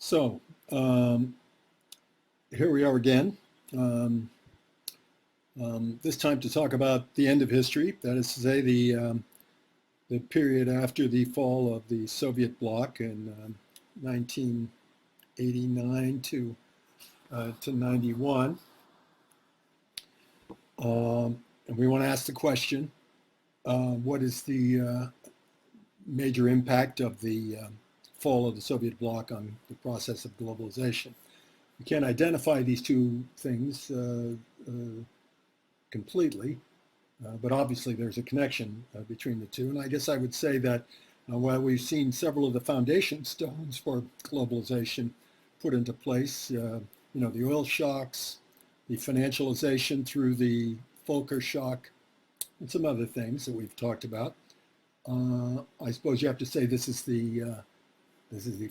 So here we are again, this time to talk about the end of history, that is to say the period after the fall of the Soviet bloc in 1989 to 91. And we want to ask the question, what is the major impact of the fall of the Soviet bloc on the process of globalization? We can't identify these two things completely, but obviously there's a connection between the two. And I guess I would say that while we've seen several of the foundation stones for globalization put into place, the oil shocks, the financialization through the Volcker shock, and some other things that we've talked about, I suppose you have to say this is the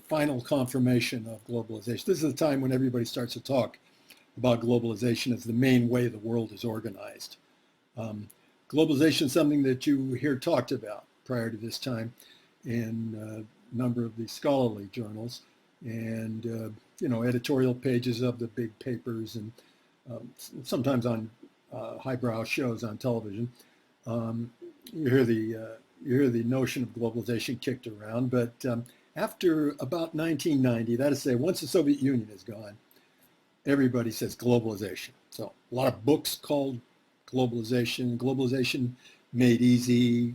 final confirmation of globalization. This is the time when everybody starts to talk about globalization as the main way the world is organized. Globalization is something that you hear talked about prior to this time in a number of the scholarly journals and editorial pages of the big papers and sometimes on highbrow shows on television. You hear the notion of globalization kicked around, but after about 1990, that is to say, once the Soviet Union is gone, everybody says globalization. So a lot of books called globalization made easy,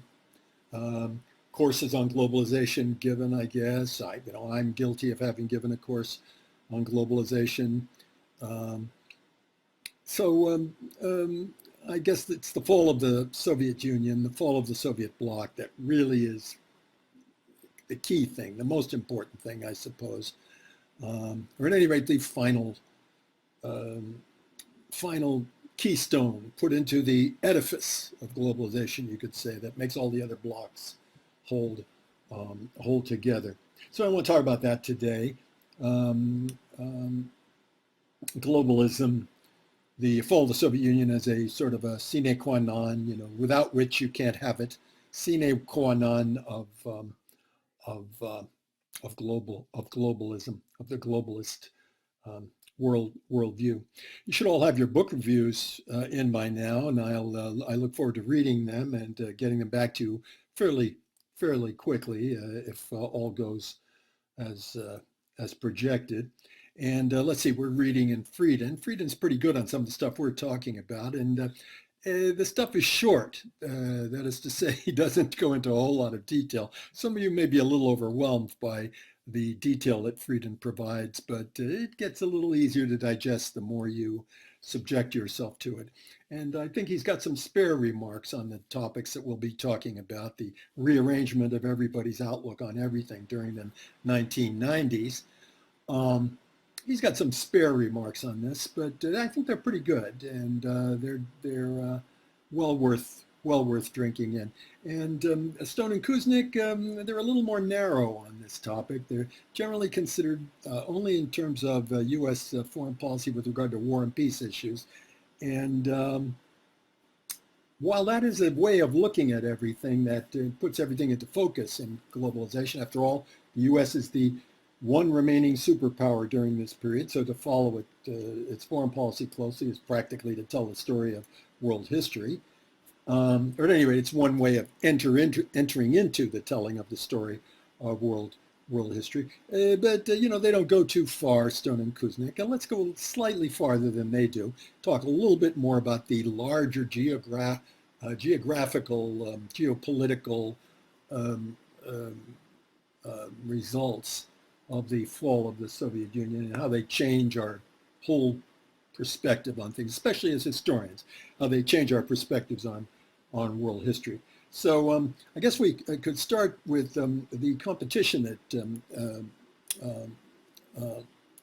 courses on globalization given, I guess. I'm guilty of having given a course on globalization. I guess it's the fall of the Soviet Union, the fall of the Soviet bloc that really is the key thing, the most important thing, I suppose, or at any rate, the final keystone put into the edifice of globalization, you could say, that makes all the other blocks hold together. So I want to talk about that today. Globalism, the fall of the Soviet Union as a sort of a sine qua non, without which you can't have it, sine qua non of globalism, of the globalist worldview. You should all have your book reviews in by now, and I look forward to reading them and getting them back to you fairly quickly if all goes as projected. And let's see, we're reading in Frieden. Frieden's pretty good on some of the stuff we're talking about, and the stuff is short. That is to say, he doesn't go into a whole lot of detail. Some of you may be a little overwhelmed by the detail that Frieden provides, but it gets a little easier to digest the more you subject yourself to it. And I think he's got some spare remarks on the topics that we'll be talking about, the rearrangement of everybody's outlook on everything during the 1990s. He's got some spare remarks on this, but I think they're pretty good, and they're well worth drinking in. And Stone and Kuznick, they're a little more narrow on this topic. They're generally considered only in terms of U.S. Foreign policy with regard to war and peace issues. And while that is a way of looking at everything that puts everything into focus in globalization, after all, the U.S. is the one remaining superpower during this period, so to follow its foreign policy closely is practically to tell the story of world history. Or at any rate, it's one way of entering into the telling of the story of world history. But they don't go too far, Stone and Kuznick, and let's go slightly farther than they do. Talk a little bit more about the larger geographical, geopolitical results of the fall of the Soviet Union and how they change our whole perspective on things, especially as historians, how they change our perspectives on world history. So I guess we could start with the competition that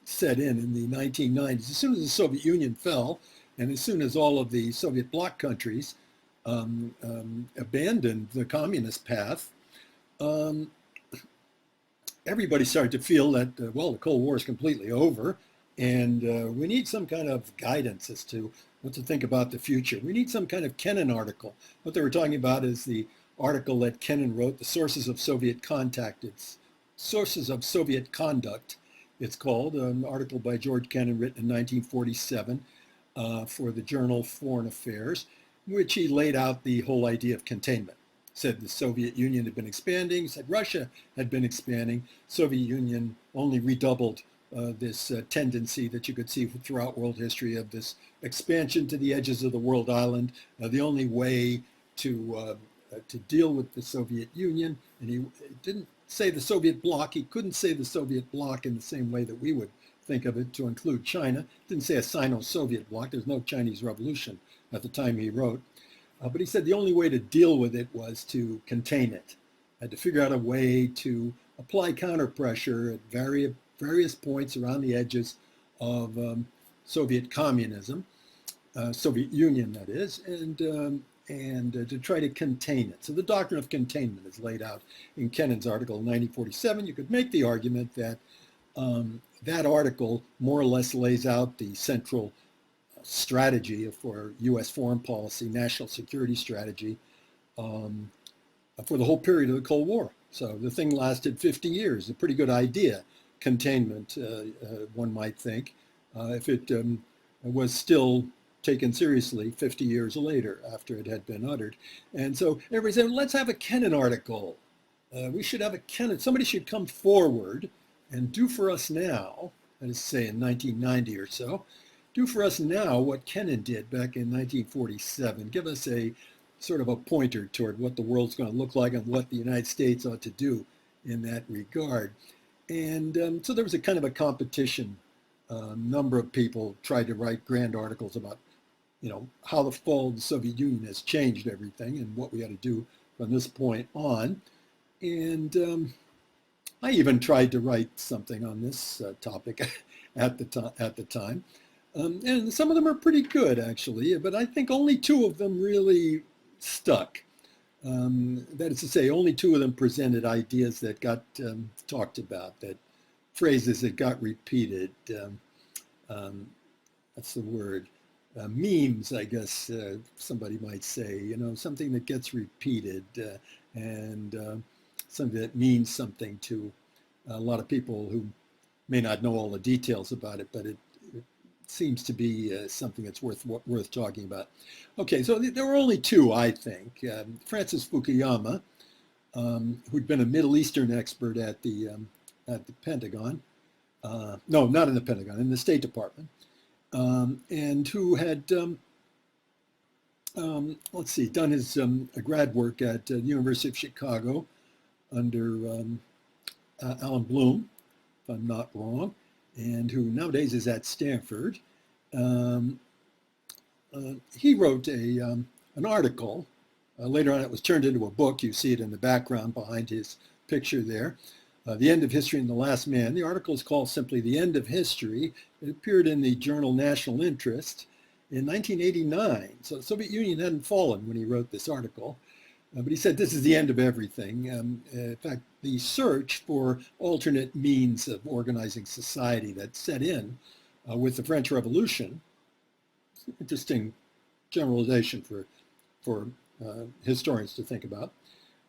set in the 1990s. As soon as the Soviet Union fell, and as soon as all of the Soviet bloc countries abandoned the communist path, everybody started to feel that, the Cold War is completely over, and we need some kind of guidance as to what to think about the future. We need some kind of Kennan article. What they were talking about is the article that Kennan wrote, The Sources of Soviet Conduct it's called, an article by George Kennan written in 1947 for the journal Foreign Affairs, in which he laid out the whole idea of containment. Said the Soviet Union had been expanding, said Russia had been expanding. Soviet Union only redoubled this tendency that you could see throughout world history of this expansion to the edges of the world island. The only way to deal with the Soviet Union, and he didn't say the Soviet bloc, he couldn't say the Soviet bloc in the same way that we would think of it to include China. Didn't say a Sino-Soviet bloc, there's no Chinese revolution at the time he wrote. But he said the only way to deal with it was to contain it, to figure out a way to apply counter-pressure at various points around the edges of Soviet communism, Soviet Union that is, and to try to contain it. So the doctrine of containment is laid out in Kennan's article in 1947. You could make the argument that that article more or less lays out the central strategy for U.S. foreign policy, national security strategy for the whole period of the Cold War. So the thing lasted 50 years, a pretty good idea, containment, one might think, if it was still taken seriously 50 years later after it had been uttered. And so everybody said, let's have a Kennan article. We should have a Kennan, somebody should come forward and do for us now, that is to say in 1990 or so, do for us now what Kennan did back in 1947. Give us a sort of a pointer toward what the world's going to look like and what the United States ought to do in that regard. And so there was a kind of a competition. A number of people tried to write grand articles about, how the fall of the Soviet Union has changed everything and what we ought to do from this point on. And I even tried to write something on this topic at the time. And some of them are pretty good, actually, but I think only two of them really stuck. That is to say, only two of them presented ideas that got talked about, that phrases that got repeated. That's the word. Memes, I guess somebody might say, something that gets repeated and something that means something to a lot of people who may not know all the details about it, but it seems to be something that's worth talking about. Okay, so there were only two, I think. Francis Fukuyama, who'd been a Middle Eastern expert at the Pentagon, no, not in the Pentagon, in the State Department, and who had, done his grad work at the University of Chicago under Alan Bloom, if I'm not wrong, and who nowadays is at Stanford. He wrote an article. Later on, it was turned into a book. You see it in the background behind his picture there. The End of History and the Last Man. The article is called simply The End of History. It appeared in the journal National Interest in 1989. So the Soviet Union hadn't fallen when he wrote this article. But he said this is the end of everything. In fact, the search for alternate means of organizing society that set in with the French Revolution, interesting generalization for historians to think about.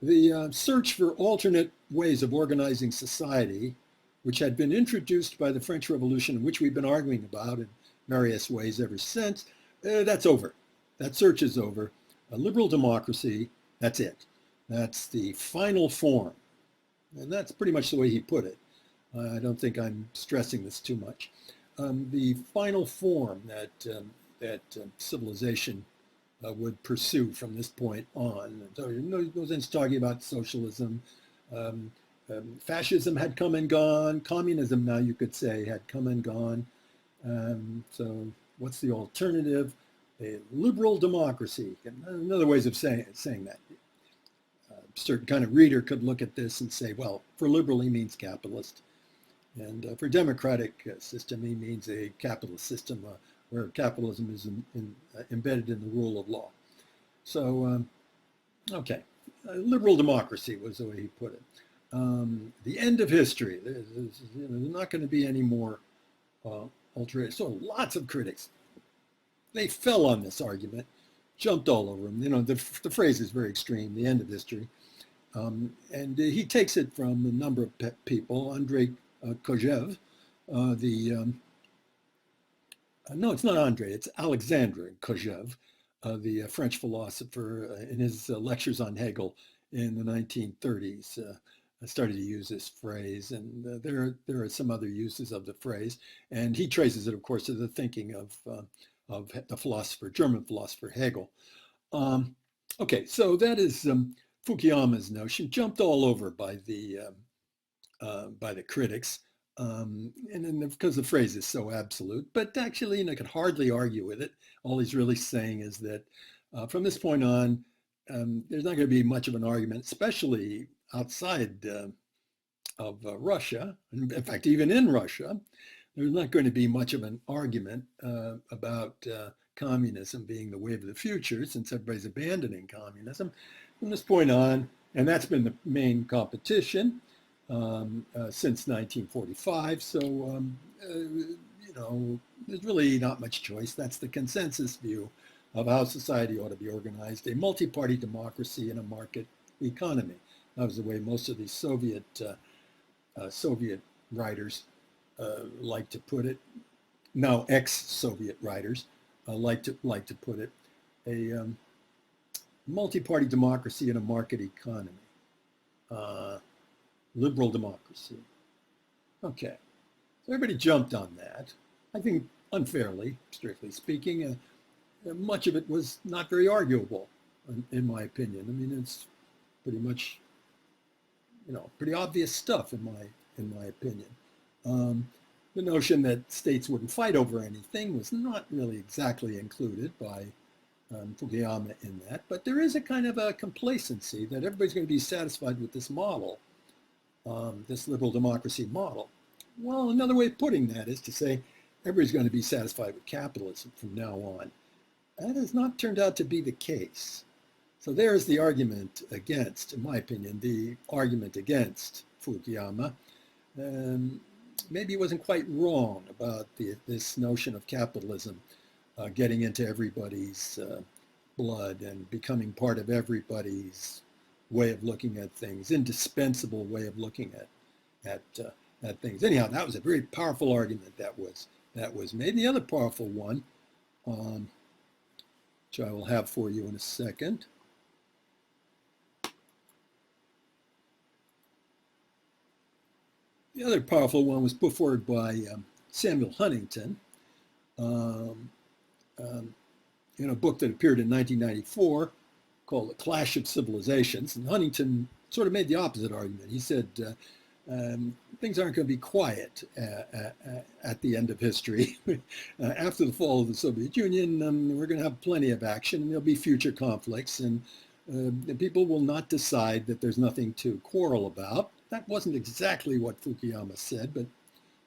The search for alternate ways of organizing society, which had been introduced by the French Revolution, and which we've been arguing about in various ways ever since, that's over. That search is over. A liberal democracy, that's it. That's the final form. And that's pretty much the way he put it. I don't think I'm stressing this too much. The final form that civilization would pursue from this point on. So he goes into talking about socialism. Fascism had come and gone. Communism, now you could say, had come and gone. So what's the alternative? A liberal democracy. And other ways of saying that. A certain kind of reader could look at this and say, well, for liberal he means capitalist. And for democratic system he means a capitalist system where capitalism is embedded in the rule of law. So, okay, liberal democracy was the way he put it. The end of history. There's not going to be any more alternative. So lots of critics, they fell on this argument, jumped all over him. The phrase is very extreme, the end of history. And he takes it from a number of people. Andrei Kojev, the no, it's not Andre, it's Alexandre Kojève, the French philosopher, in his lectures on Hegel in the 1930s. Started to use this phrase, and there are some other uses of the phrase, and he traces it, of course, to the thinking of the German philosopher Hegel. Okay, so that is Fukuyama's notion, jumped all over by the critics, and then because the phrase is so absolute. But actually, I could hardly argue with it. All he's really saying is that from this point on, there's not going to be much of an argument, especially outside of Russia. In fact, even in Russia, there's not going to be much of an argument about communism being the way of the future, since everybody's abandoning communism. From this point on, and that's been the main competition since 1945. So, there's really not much choice. That's the consensus view of how society ought to be organized: a multi-party democracy and a market economy. That was the way most of these Soviet writers like to put it. Now ex-Soviet writers like to put it: a multi-party democracy and a market economy, liberal democracy. Okay, so everybody jumped on that. I think unfairly, strictly speaking. Much of it was not very arguable, in my opinion. I mean, it's pretty much, pretty obvious stuff in my opinion. The notion that states wouldn't fight over anything was not really exactly included by Fukuyama in that, but there is a kind of a complacency that everybody's going to be satisfied with this model, this liberal democracy model. Well, another way of putting that is to say everybody's going to be satisfied with capitalism from now on. That has not turned out to be the case. So there's the argument against, in my opinion, the argument against Fukuyama. Maybe he wasn't quite wrong about this notion of capitalism getting into everybody's blood and becoming part of everybody's way of looking at things, indispensable way of looking at things. Anyhow, that was a very powerful argument that was made. And the other powerful one, which I will have for you in a second. The other powerful one was put forward by Samuel Huntington in a book that appeared in 1994 called The Clash of Civilizations. And Huntington sort of made the opposite argument. He said things aren't going to be quiet at the end of history. After the fall of the Soviet Union, we're going to have plenty of action, and there'll be future conflicts, and people will not decide that there's nothing to quarrel about. That wasn't exactly what Fukuyama said, but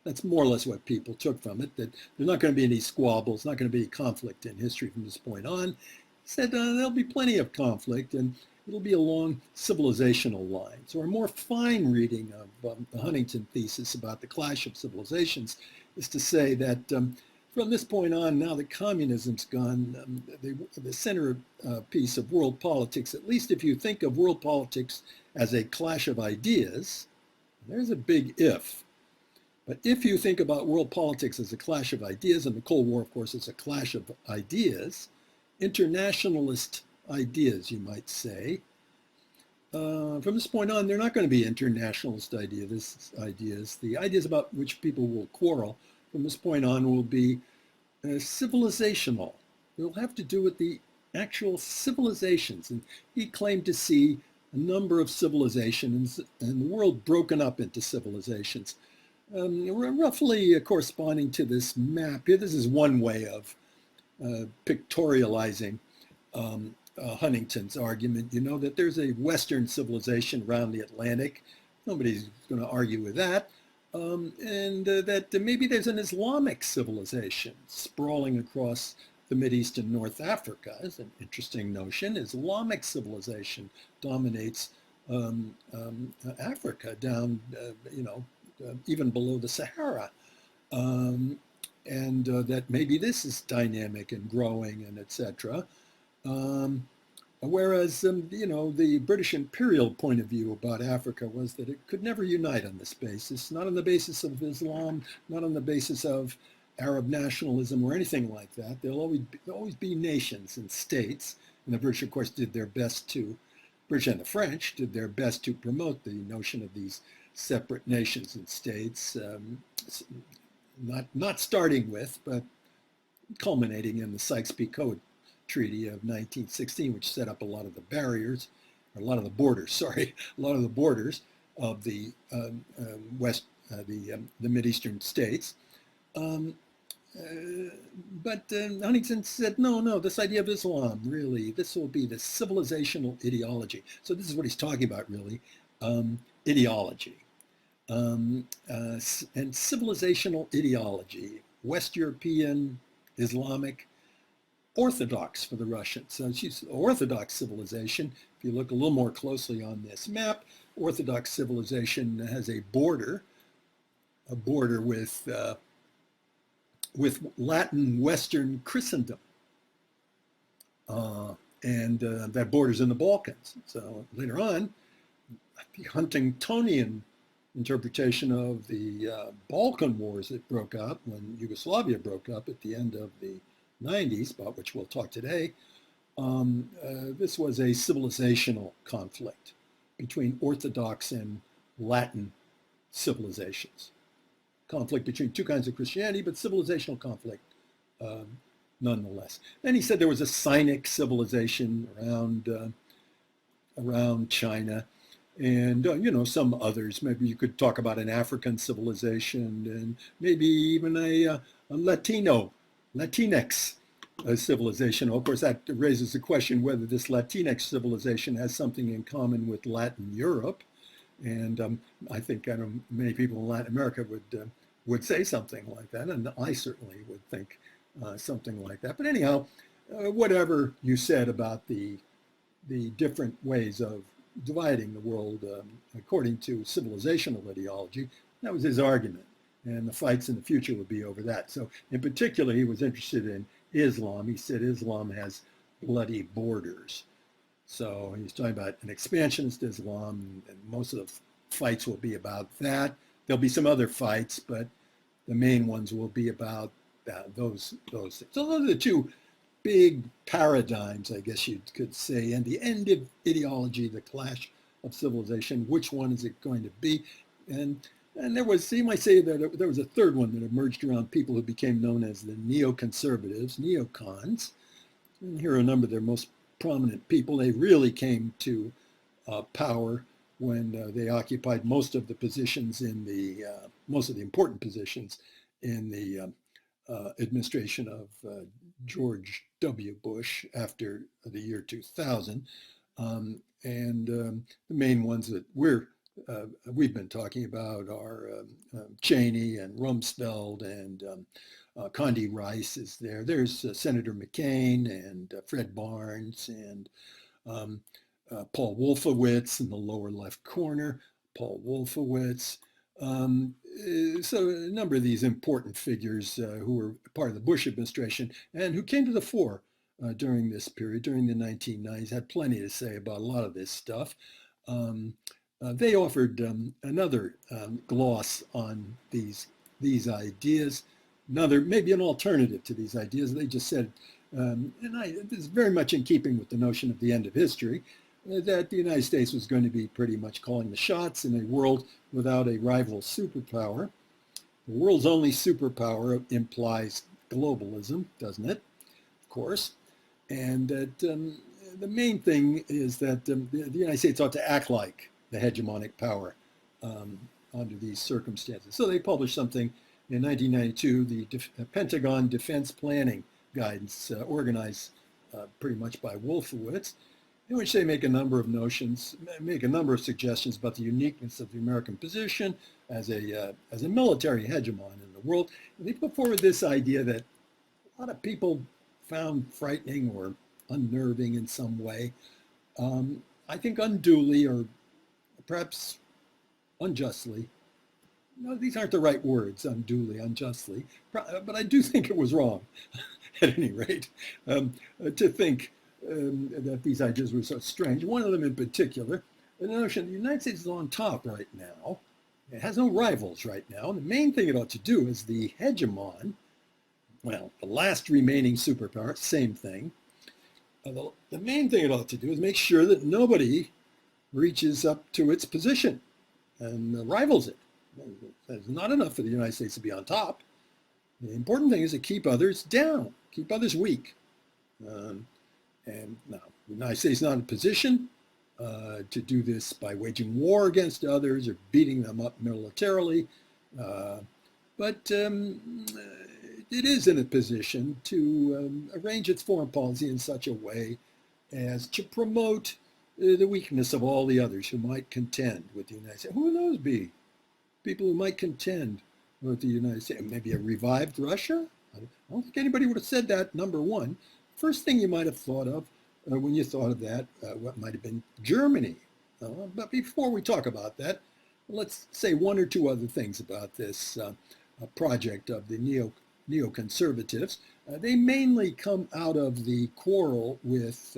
that's more or less what people took from it, that there's not going to be any squabbles, not going to be conflict in history from this point on. He said there'll be plenty of conflict, and it'll be along civilizational lines. Or a more fine reading of the Huntington thesis about the clash of civilizations is to say that from this point on, now that communism's gone, the centerpiece of world politics, at least if you think of world politics as a clash of ideas, there's a big if. But if you think about world politics as a clash of ideas, and the Cold War, of course, is a clash of ideas, internationalist ideas, you might say. From this point on, they're not going to be internationalist ideas. The ideas about which people will quarrel from this point on will be civilizational. They'll have to do with the actual civilizations. And he claimed to see a number of civilizations and the world broken up into civilizations, roughly corresponding to this map here. This is one way of pictorializing Huntington's argument, that there's a Western civilization around the Atlantic. Nobody's going to argue with that. And that maybe there's an Islamic civilization sprawling across the Mideast and North Africa. Is an interesting notion. Islamic civilization dominates Africa down, even below the Sahara. And that maybe this is dynamic and growing and etc. Whereas, the British imperial point of view about Africa was that it could never unite on this basis, not on the basis of Islam, not on the basis of Arab nationalism or anything like that. There'll always be nations and states. And the British, of course, British and the French did their best to promote the notion of these separate nations and states, not starting with, but culminating in the Sykes-Picot Treaty of 1916, which set up a lot of the barriers, or a lot of the borders, sorry, a lot of the borders of the the Mideastern states. But Huntington said, no, this idea of Islam, really, this will be the civilizational ideology. So this is what he's talking about, really, ideology. And civilizational ideology, West European, Islamic, Orthodox for the Russians. So she's Orthodox civilization. If you look a little more closely on this map, Orthodox civilization has a border with Latin Western Christendom. And that borders in the Balkans. So later on, the Huntingtonian interpretation of the Balkan Wars that broke up when Yugoslavia broke up at the end of the 90s, about which we'll talk today, this was a civilizational conflict between Orthodox and Latin civilizations. Conflict between two kinds of Christianity, but civilizational conflict nonetheless. Then he said there was a Sinic civilization around China, and some others. Maybe you could talk about an African civilization, and maybe even a Latinx civilization. Of course, that raises the question whether this Latinx civilization has something in common with Latin Europe. And I think many people in Latin America would say something like that, and I certainly would think something like that. But anyhow, whatever you said about the different ways of dividing the world according to civilizational ideology, that was his argument. And the fights in the future would be over that. So in particular, he was interested in Islam. He said Islam has bloody borders. So he's talking about an expansionist Islam, and most of the fights will be about that. There'll be some other fights, but the main ones will be about those things. So those are the two big paradigms, I guess you could say, and the end of ideology, the clash of civilization. Which one is it going to be? And there was, you might say that there was a third one that emerged around people who became known as the neoconservatives, neocons. And here are a number of their most prominent people. They really came to power when they occupied most of the positions most of the important positions in the administration of George W. Bush after the year 2000. The main ones that we've been talking about are Cheney and Rumsfeld, and Condi Rice is there. There's Senator McCain and Fred Barnes and Paul Wolfowitz in the lower left corner. Paul Wolfowitz. So a number of these important figures who were part of the Bush administration and who came to the fore during this period, during the 1990s, had plenty to say about a lot of this stuff. They offered another gloss on these ideas, maybe an alternative to these ideas. They just said, this is very much in keeping with the notion of the end of history, that the United States was going to be pretty much calling the shots in a world without a rival superpower. The world's only superpower implies globalism, doesn't it? Of course. And that the main thing is that the United States ought to act like the hegemonic power under these circumstances. So they published something in 1992, the Pentagon Defense Planning Guidance, organized pretty much by Wolfowitz, in which they make a number of suggestions about the uniqueness of the American position as a military hegemon in the world. And they put forward this idea that a lot of people found frightening or unnerving in some way. I think unduly or perhaps unjustly. No, these aren't the right words, unduly, unjustly, but I do think it was wrong, at any rate, to think that these ideas were so strange. One of them in particular, the notion that the United States is on top right now. It has no rivals right now. And the main thing it ought to do is the hegemon, well, the last remaining superpower, same thing. The main thing it ought to do is make sure that nobody reaches up to its position and rivals it. It's not enough for the United States to be on top. The important thing is to keep others down, keep others weak. And now, the United States is not in a position to do this by waging war against others or beating them up militarily. But it is in a position to arrange its foreign policy in such a way as to promote the weakness of all the others who might contend with the United States. Who would those be? People who might contend with the United States. Maybe a revived Russia? I don't think anybody would have said that, number one. First thing you might have thought of when you thought of that, what might have been Germany. But before we talk about that, let's say one or two other things about this project of the neoconservatives. They mainly come out of the quarrel with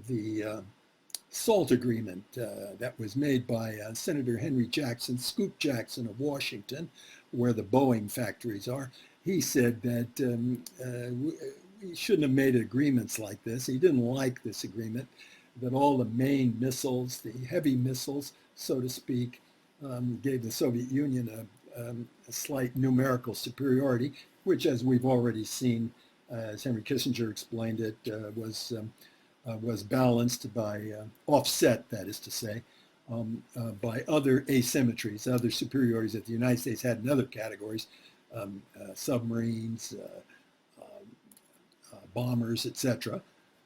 the SALT agreement that was made by Senator Henry Jackson, Scoop Jackson of Washington, where the Boeing factories are. He said that we shouldn't have made agreements like this. He didn't like this agreement, that all the main missiles, the heavy missiles, so to speak, gave the Soviet Union a slight numerical superiority, which, as we've already seen, as Henry Kissinger explained it, was balanced by, offset, that is to say, by other asymmetries, other superiorities that the United States had in other categories, submarines, bombers, etc.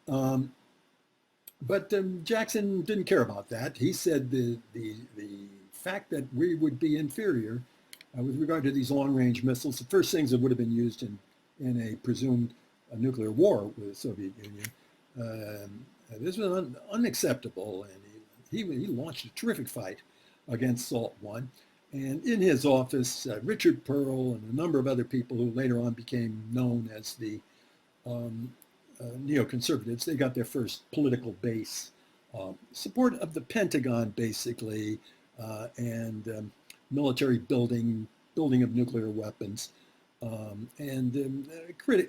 But Jackson didn't care about that. He said the fact that we would be inferior with regard to these long-range missiles, the first things that would have been used in a presumed nuclear war with the Soviet Union, this was unacceptable, and he launched a terrific fight against SALT I. And in his office, Richard Pearl and a number of other people who later on became known as the neoconservatives, they got their first political base. Support of the Pentagon, basically, and military building of nuclear weapons, and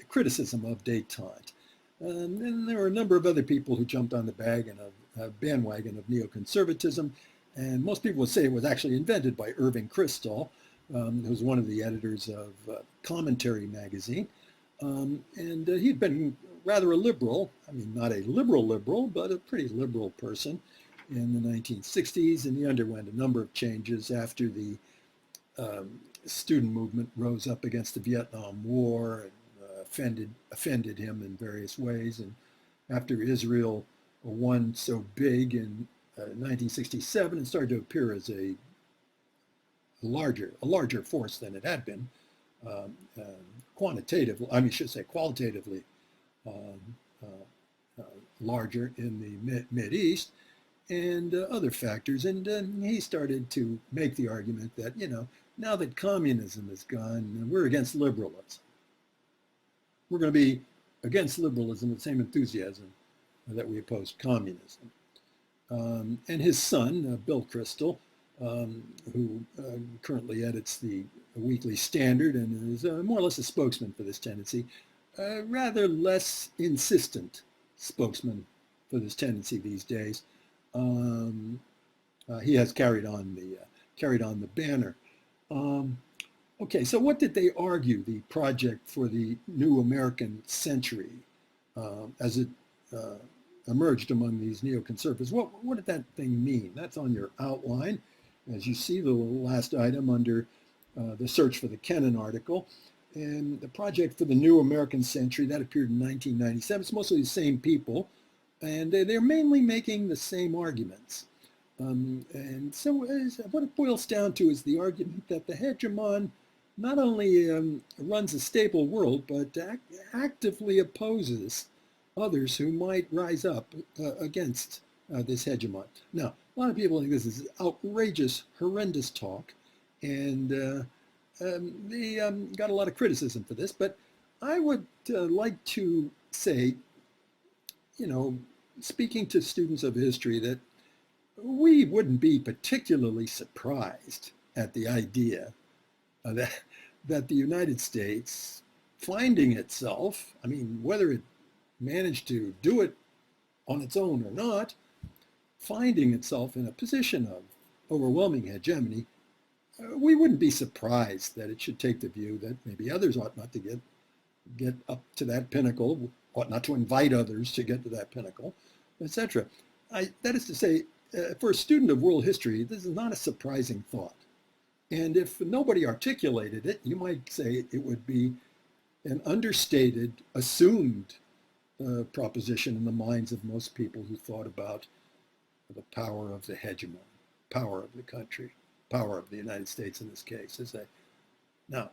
criticism of détente. And there were a number of other people who jumped on the bandwagon of neoconservatism, and most people would say it was actually invented by Irving Kristol, who was one of the editors of Commentary magazine. And he'd been rather a liberal, I mean, not a liberal, but a pretty liberal person in the 1960s, and he underwent a number of changes after the student movement rose up against the Vietnam War and offended him in various ways. And after Israel won so big in 1967 and started to appear as a larger force than it had been, qualitatively larger in the Mid-East, and other factors. And he started to make the argument that, now that communism is gone, we're against liberalism. We're going to be against liberalism with the same enthusiasm that we opposed communism. And his son, Bill Kristol, who currently edits the Weekly Standard and is more or less a spokesman for this tendency, rather less insistent spokesman for this tendency these days. He has carried on the banner. Okay, so what did they argue the project for the new American century as it emerged among these neoconservatives? What did that thing mean? That's on your outline. As you see, the last item under the search for the Kennan article. And the project for the new American century, that appeared in 1997. It's mostly the same people, and they're mainly making the same arguments. And so what it boils down to is the argument that the hegemon not only runs a stable world, but actively opposes others who might rise up against this hegemon. Now, a lot of people think this is outrageous, horrendous talk, and they got a lot of criticism for this, but I would like to say you know, speaking to students of history, that we wouldn't be particularly surprised at the idea that the United States finding itself, I mean, whether it managed to do it on its own or not, finding itself in a position of overwhelming hegemony, we wouldn't be surprised that it should take the view that maybe others ought not to get up to that pinnacle, ought not to invite others to get to that pinnacle, etc. That is to say, for a student of world history, this is not a surprising thought. And if nobody articulated it, you might say it would be an understated, assumed proposition in the minds of most people who thought about the power of the hegemon, power of the country, power of the United States in this case. They say, now,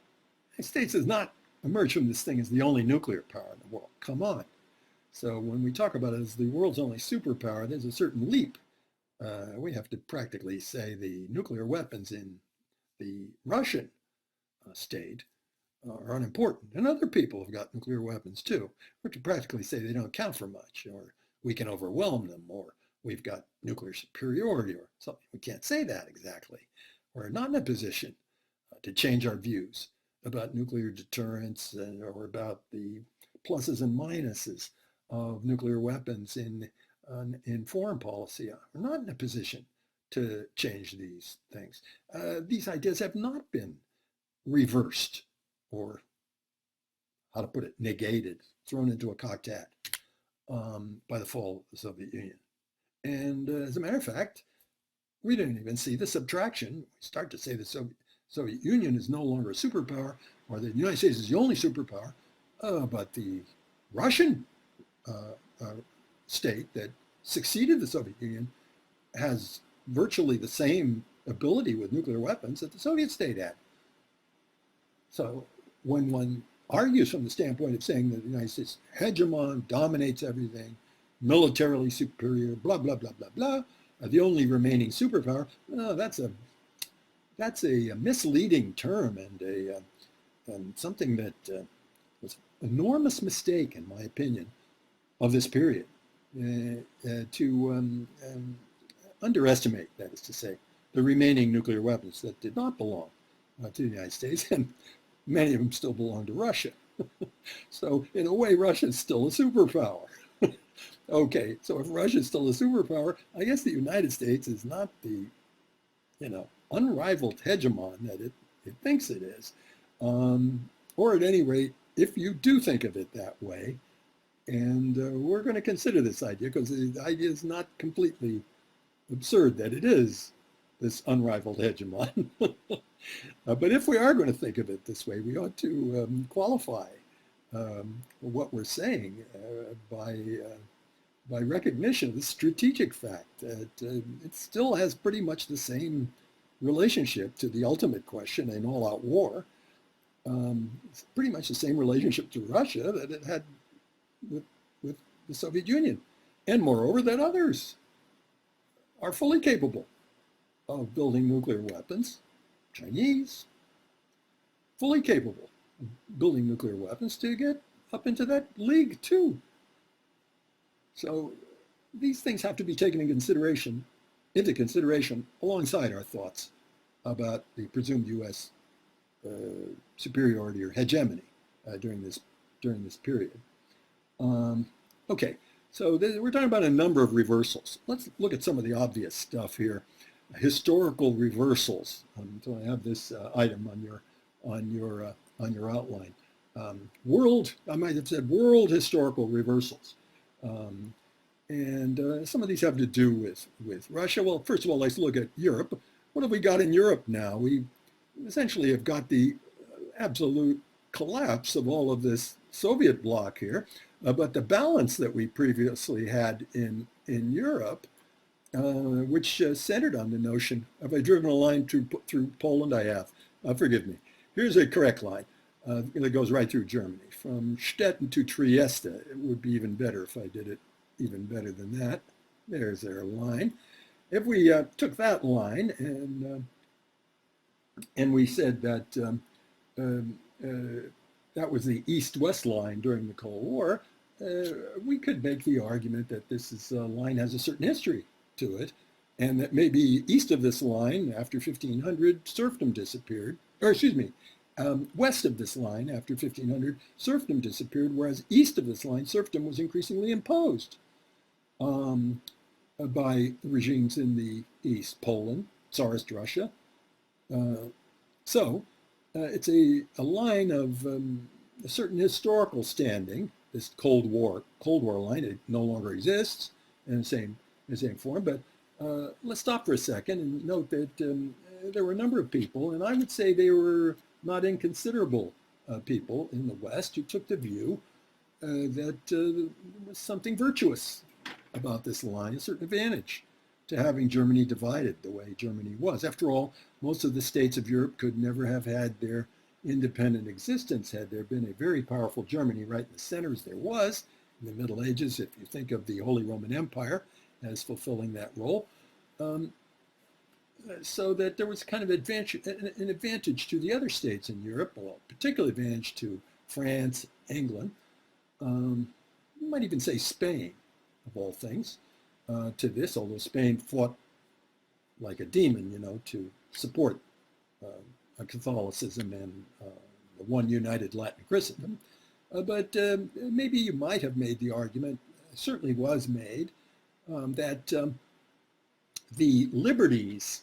the United States has not emerged from this thing as the only nuclear power in the world. Come on. So when we talk about it as the world's only superpower, there's a certain leap. We have to practically say the nuclear weapons in the Russian state are unimportant. And other people have got nuclear weapons too. We have to practically say they don't count for much, or we can overwhelm them, or we've got nuclear superiority or something. We can't say that exactly. We're not in a position to change our views about nuclear deterrence or about the pluses and minuses of nuclear weapons in foreign policy. We're not in a position to change these things. These ideas have not been reversed or, how to put it, negated, thrown into a cocked hat by the fall of the Soviet Union. And as a matter of fact, we didn't even see the subtraction. We start to say the Soviet Union is no longer a superpower, or the United States is the only superpower, but the Russian state that succeeded the Soviet Union has virtually the same ability with nuclear weapons that the Soviet state had. So when one argues from the standpoint of saying that the United States hegemon, dominates everything, militarily superior, blah, blah, blah, blah, blah, the only remaining superpower, that's a misleading term and something that was an enormous mistake, in my opinion, of this period to underestimate, that is to say, the remaining nuclear weapons that did not belong to the United States, and many of them still belong to Russia. So in a way, Russia is still a superpower. Okay, so if Russia is still a superpower, I guess the United States is not the, unrivaled hegemon that it thinks it is. Or at any rate, if you do think of it that way, and we're going to consider this idea because the idea is not completely absurd that it is this unrivaled hegemon. But if we are going to think of it this way, we ought to qualify what we're saying by recognition of the strategic fact that it still has pretty much the same relationship to the ultimate question in all-out war. It's pretty much the same relationship to Russia that it had with the Soviet Union. And moreover, that others are fully capable of building nuclear weapons. Chinese, fully capable of building nuclear weapons to get up into that league too. So these things have to be taken into consideration alongside our thoughts about the presumed U.S. Superiority or hegemony during this period. Okay, so we're talking about a number of reversals. Let's look at some of the obvious stuff here. Historical reversals. So I have this item on your outline. I might have said world historical reversals. And some of these have to do with Russia. Well, first of all, let's look at Europe. What have we got in Europe now? We essentially have got the absolute collapse of all of this Soviet bloc here, but the balance that we previously had in Europe, which centered on the notion, have I driven a line through Poland? I have. Forgive me. Here's a correct line that goes right through Germany. From Stettin to Trieste. It would be even better if I did it even better than that. There's their line. If we took that line and we said that that was the East-West line during the Cold War, we could make the argument that line has a certain history to it, and that maybe east of this line, after 1500, serfdom disappeared, or excuse me, west of this line, after 1500, serfdom disappeared, whereas east of this line, serfdom was increasingly imposed by regimes in the east, Poland, Tsarist Russia. So it's a line of a certain historical standing. This Cold War line, it no longer exists in the same form. But let's stop for a second and note that there were a number of people, and I would say they were not inconsiderable people in the West, who took the view that there was something virtuous about this line, a certain advantage to having Germany divided the way Germany was. After all, most of the states of Europe could never have had their independent existence had there been a very powerful Germany right in the center, as there was in the Middle Ages, if you think of the Holy Roman Empire as fulfilling that role. So that there was kind of an advantage to the other states in Europe, well, particular advantage to France, England, you might even say Spain, of all things, to this, although Spain fought like a demon, to support Catholicism and the one united Latin Christendom. But maybe you might have made the argument, certainly was made, that the liberties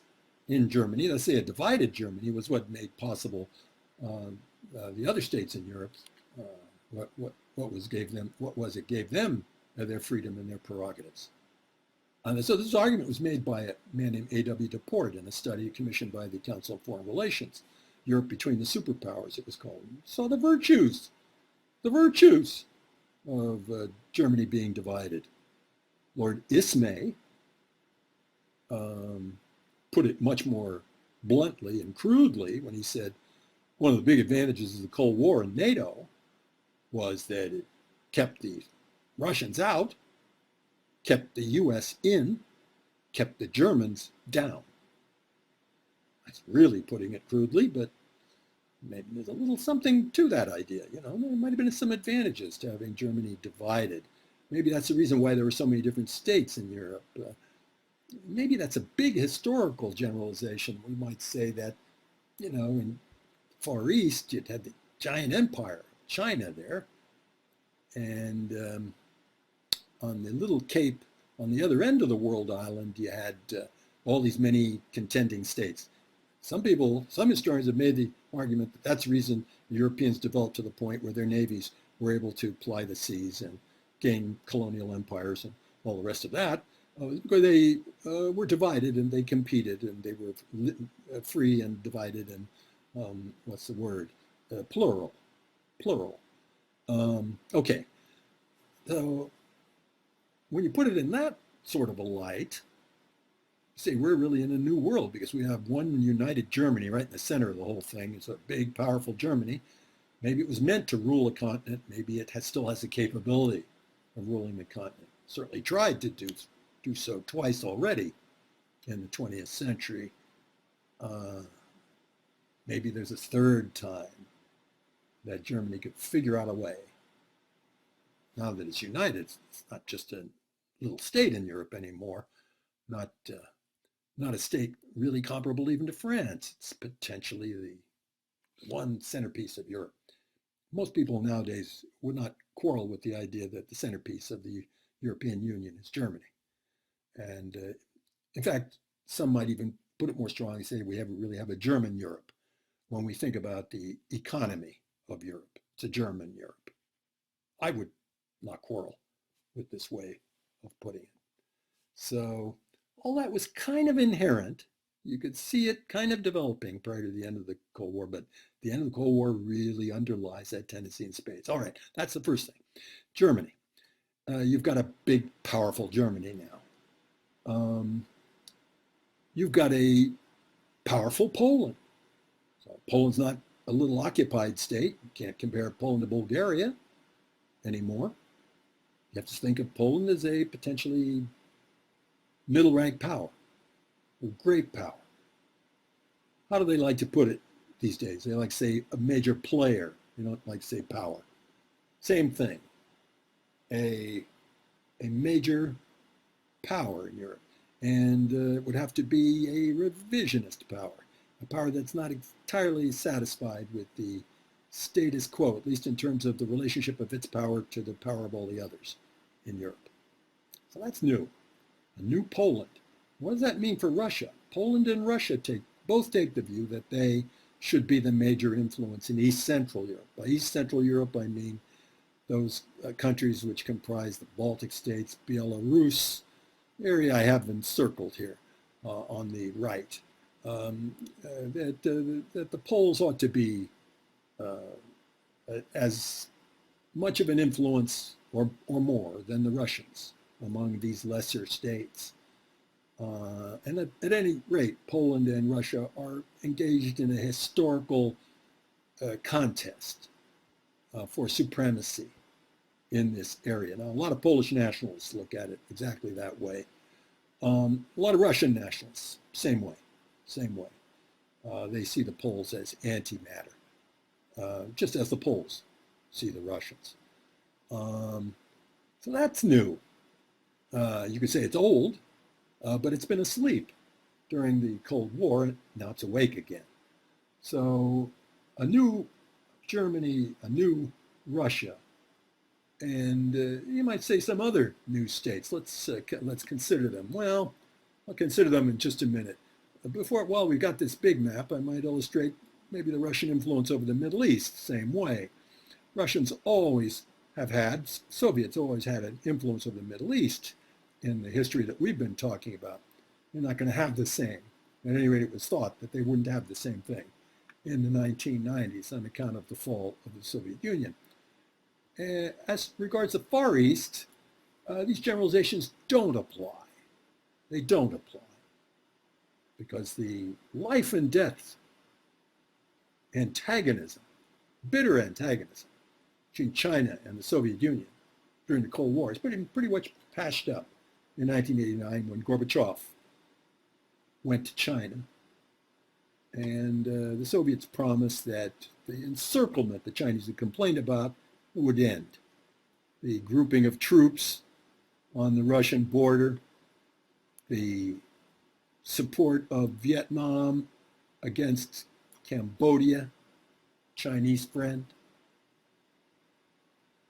in Germany, let's say a divided Germany, was what made possible the other states in Europe. It gave them their freedom and their prerogatives. So this argument was made by a man named A.W. Deport in a study commissioned by the Council of Foreign Relations, Europe Between the Superpowers, it was called. Saw the virtues of Germany being divided. Lord Ismay put it much more bluntly and crudely when he said one of the big advantages of the Cold War and NATO was that it kept the Russians out, kept the US in, kept the Germans down. That's really putting it crudely, but maybe there's a little something to that idea. There might have been some advantages to having Germany divided. Maybe that's the reason why there were so many different states in Europe. Maybe that's a big historical generalization. We might say that, in Far East, you'd had the giant empire, China there, and on the little cape on the other end of the world island, you had all these many contending states. Some historians have made the argument that that's the reason the Europeans developed to the point where their navies were able to ply the seas and gain colonial empires and all the rest of that, because they were divided and they competed and they were free and divided and what's the word? Plural. Okay. So when you put it in that sort of a light, you say we're really in a new world because we have one united Germany right in the center of the whole thing. It's a big, powerful Germany. Maybe it was meant to rule a continent. Maybe it still has the capability of ruling the continent. Certainly tried to do so twice already in the 20th century. Maybe there's a third time that Germany could figure out a way. Now that it's united, it's not just a little state in Europe anymore, not a state really comparable even to France. It's potentially the one centerpiece of Europe. Most people nowadays would not quarrel with the idea that the centerpiece of the European Union is Germany. And in fact, some might even put it more strongly, say we really have a German Europe when we think about the economy of Europe. It's a German Europe. I would not quarrel with this way of putting it. So all that was kind of inherent. You could see it kind of developing prior to the end of the Cold War, but the end of the Cold War really underlies that tendency in spades. All right, that's the first thing. Germany. You've got a big, powerful Germany now. You've got a powerful Poland. So Poland's not a little occupied state. You can't compare Poland to Bulgaria anymore. You have to think of Poland as a potentially middle-rank power, a great power. How do they like to put it these days? They like to say a major player. They don't like to say power. Same thing. a major power in Europe. And it would have to be a revisionist power, a power that's not entirely satisfied with the status quo, at least in terms of the relationship of its power to the power of all the others in Europe. So that's new, a new Poland. What does that mean for Russia? Poland and Russia both take the view that they should be the major influence in East Central Europe. By East Central Europe, I mean those countries which comprise the Baltic States, Belarus, area I have encircled here on the right, that the Poles ought to be as much of an influence or more than the Russians among these lesser states. And at any rate, Poland and Russia are engaged in a historical contest for supremacy in this area. Now, a lot of Polish nationalists look at it exactly that way. A lot of Russian nationalists, same way. They see the Poles as antimatter, just as the Poles see the Russians. So that's new. You could say it's old, but it's been asleep during the Cold War, and now it's awake again. So a new Germany, a new Russia, and you might say some other new states. Let's consider them. Well, I'll consider them in just a minute. While we got this big map, I might illustrate maybe the Russian influence over the Middle East, same way. Soviets always had an influence over the Middle East in the history that we've been talking about. They're not going to have the same. At any rate, it was thought that they wouldn't have the same thing in the 1990s on account of the fall of the Soviet Union. As regards the Far East, these generalizations don't apply. They don't apply because the life and death antagonism, bitter antagonism between China and the Soviet Union during the Cold War is pretty much patched up in 1989 when Gorbachev went to China. And the Soviets promised that the encirclement the Chinese had complained about would end. The grouping of troops on the Russian border, the support of Vietnam against Cambodia, Chinese friend,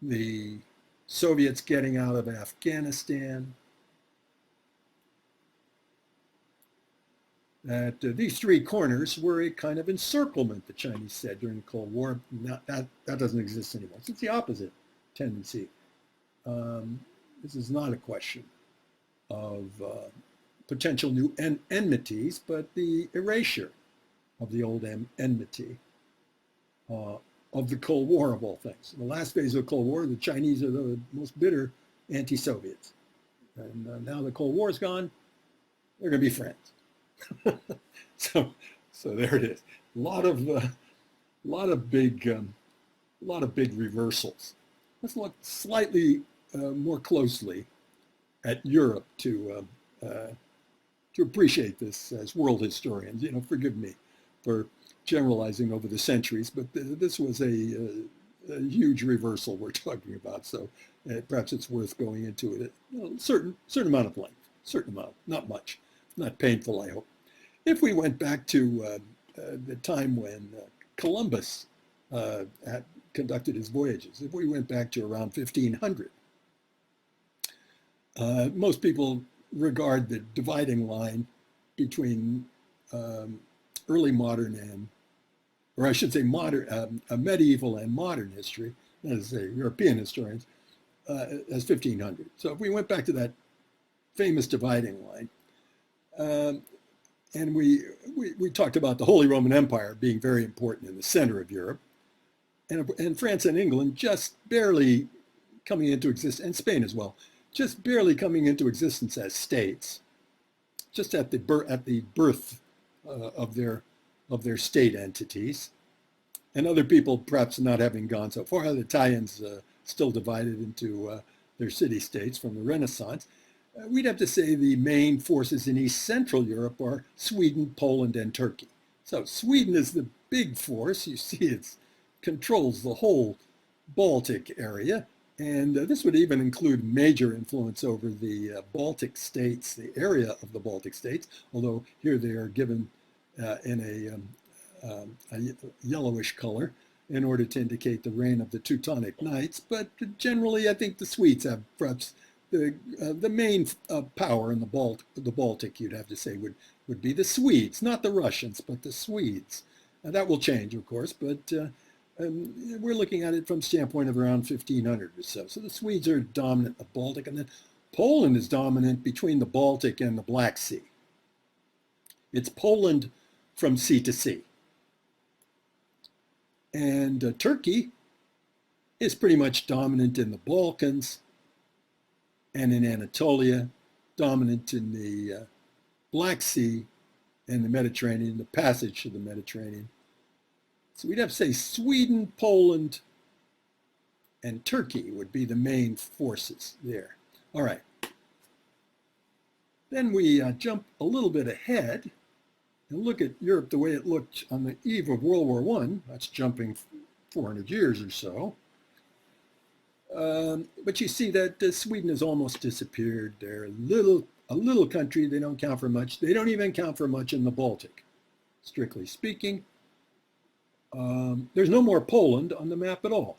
the Soviets getting out of Afghanistan, that these three corners were a kind of encirclement, the Chinese said during the Cold War. That doesn't exist anymore. So it's the opposite tendency. This is not a question of potential new enmities, but the erasure of the old enmity of the Cold War, of all things. In the last phase of the Cold War, the Chinese are the most bitter anti-Soviets. And now the Cold War is gone, they're going to be friends. so there it is. A lot of big reversals. Let's look slightly more closely at Europe to appreciate this as world historians. Forgive me for generalizing over the centuries, but this was a huge reversal we're talking about. So perhaps it's worth going into it at a certain amount of length, not much. Not painful, I hope. If we went back to the time when Columbus had conducted his voyages, if we went back to around 1500, most people regard the dividing line between early modern or I should say medieval and modern history, as European historians, as 1500. So if we went back to that famous dividing line, and we talked about the Holy Roman Empire being very important in the center of Europe, and France and England just barely coming into existence, and Spain as well, just barely coming into existence as states, just at the birth of their state entities, and other people perhaps not having gone so far. The Italians still divided into their city-states from the Renaissance. We'd have to say the main forces in East Central Europe are Sweden, Poland, and Turkey. So Sweden is the big force. You see it controls the whole Baltic area, And this would even include major influence over the Baltic states, the area of the Baltic states, although here they are given in a yellowish color in order to indicate the reign of the Teutonic Knights. But generally, I think the Swedes have perhaps the main power in the Baltic, you'd have to say, would be the Swedes, not the Russians, but the Swedes. That will change, of course, but we're looking at it from the standpoint of around 1500 or so. So the Swedes are dominant in the Baltic, and then Poland is dominant between the Baltic and the Black Sea. It's Poland from sea to sea. And Turkey is pretty much dominant in the Balkans and in Anatolia, dominant in the Black Sea and the Mediterranean, the passage to the Mediterranean. So we'd have to say Sweden, Poland, and Turkey would be the main forces there. All right. Then we jump a little bit ahead and look at Europe the way it looked on the eve of World War I. That's jumping 400 years or so. But you see that Sweden has almost disappeared. They're a little country. They don't count for much. They don't even count for much in the Baltic, strictly speaking. There's no more Poland on the map at all.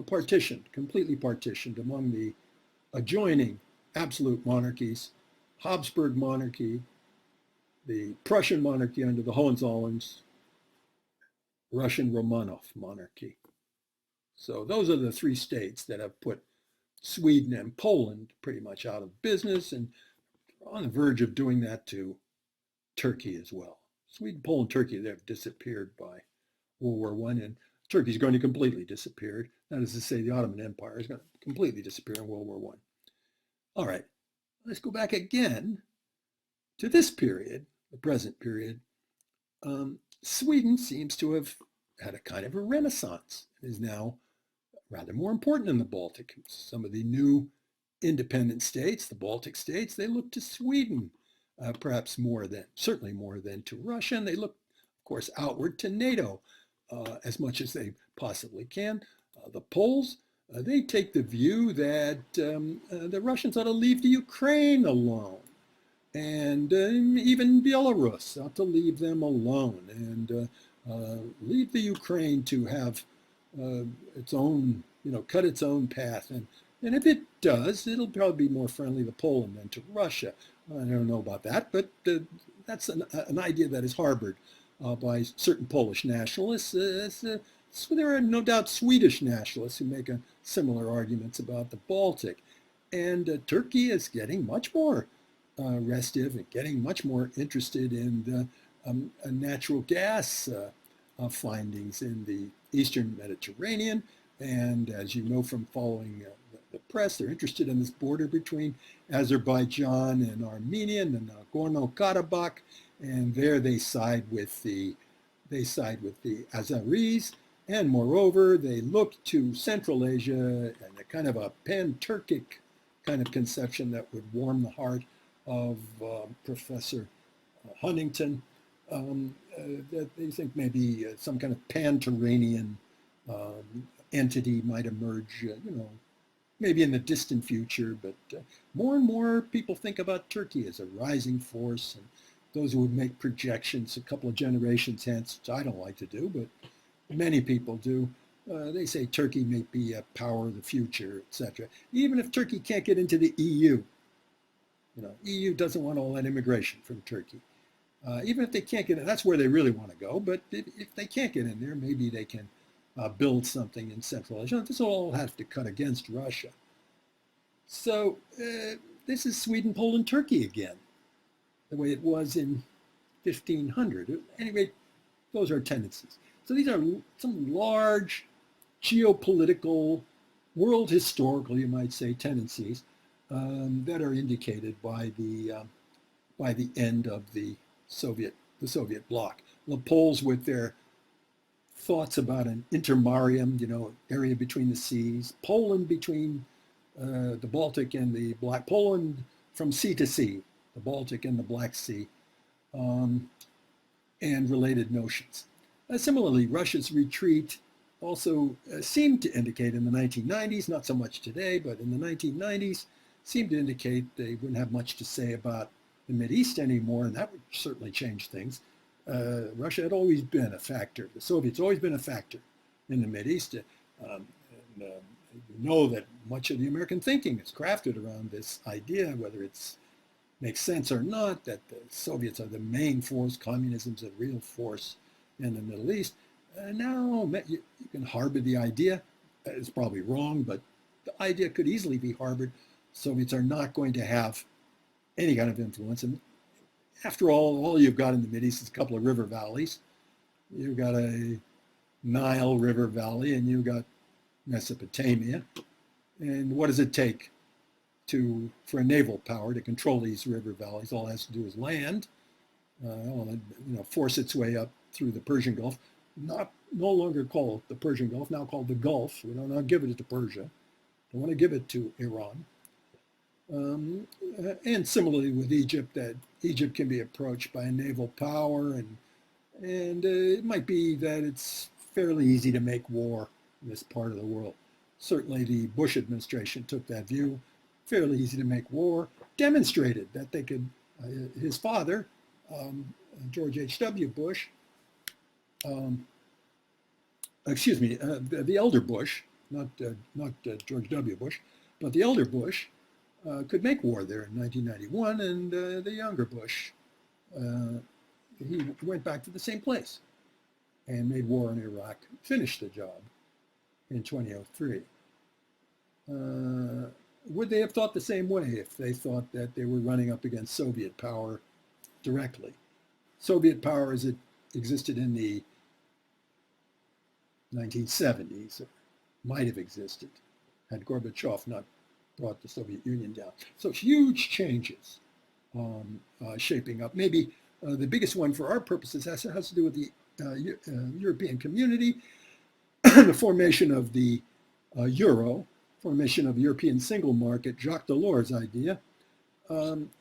Partitioned, completely partitioned among the adjoining absolute monarchies, Habsburg monarchy, the Prussian monarchy under the Hohenzollerns, Russian Romanov monarchy. So those are the three states that have put Sweden and Poland pretty much out of business, and on the verge of doing that to Turkey as well. Sweden, Poland, Turkey, they've disappeared by World War I, and Turkey is going to completely disappear. That is to say, the Ottoman Empire is going to completely disappear in World War I. All right, let's go back again to this period, the present period. Sweden seems to have had a kind of a renaissance. It is now rather more important in the Baltic. Some of the new independent states, the Baltic states, they look to Sweden, perhaps certainly more than to Russia, and they look, of course, outward to NATO as much as they possibly can. The Poles, they take the view that the Russians ought to leave the Ukraine alone, and even Belarus ought to leave them alone, and leave the Ukraine to have its own, cut its own path. And if it does, it'll probably be more friendly to Poland than to Russia. I don't know about that, but that's an idea that is harbored by certain Polish nationalists. There are no doubt Swedish nationalists who make similar arguments about the Baltic. And Turkey is getting much more restive and getting much more interested in the natural gas findings in the Eastern Mediterranean. And as you know from following the press, they're interested in this border between Azerbaijan and Armenia and the Nagorno-Karabakh, and there they side with the Azeris, and moreover they look to Central Asia and a kind of a pan-Turkic kind of conception that would warm the heart of Professor Huntington, that they think maybe some kind of pan-Turanian entity might emerge, maybe in the distant future, but more and more people think about Turkey as a rising force, and those who would make projections a couple of generations hence, which I don't like to do, but many people do, they say Turkey may be a power of the future, etc. Even if Turkey can't get into the EU, EU doesn't want all that immigration from Turkey. Even if they can't get in, that's where they really want to go, but if they can't get in there, maybe they can build something in Central Asia. This will all have to cut against Russia. So this is Sweden, Poland, Turkey again, the way it was in 1500. At any rate, those are tendencies. So these are some large geopolitical, world historical, you might say, tendencies that are indicated by the end of the Soviet bloc. The Poles with their thoughts about an intermarium, area between the seas, Poland between the Baltic and the Black, Poland from sea to sea, the Baltic and the Black Sea, and related notions. Similarly, Russia's retreat also seemed to indicate in the 1990s, not so much today, but in the 1990s, seemed to indicate they wouldn't have much to say about the Mideast anymore, and that would certainly change things. Russia had always been a factor. The Soviets always been a factor in the Mideast. You know that much of the American thinking is crafted around this idea, whether it makes sense or not, that the Soviets are the main force, communism's a real force in the Middle East. Now you can harbor the idea. It's probably wrong, but the idea could easily be harbored. Soviets are not going to have any kind of influence. And after all you've got in the Mideast is a couple of river valleys. You've got a Nile River Valley, and you've got Mesopotamia. And what does it take for a naval power to control these river valleys? All it has to do is land, force its way up through the Persian Gulf. No longer called the Persian Gulf, now called the Gulf. We don't want to give it to Persia. Don't want to give it to Iran. And similarly with Egypt, that Egypt can be approached by a naval power, and it might be that it's fairly easy to make war in this part of the world. Certainly the Bush administration took that view, fairly easy to make war, demonstrated that they could, his father, George H.W. Bush, the elder Bush, not George W. Bush, but the elder Bush could make war there in 1991, and the younger Bush, he went back to the same place and made war in Iraq, finished the job in 2003. Would they have thought the same way if they thought that they were running up against Soviet power directly? Soviet power as it existed in the 1970s, or might have existed, had Gorbachev not brought the Soviet Union down. So huge changes shaping up. Maybe the biggest one for our purposes has to do with the European community, the formation of the euro, formation of the European single market, Jacques Delors' idea,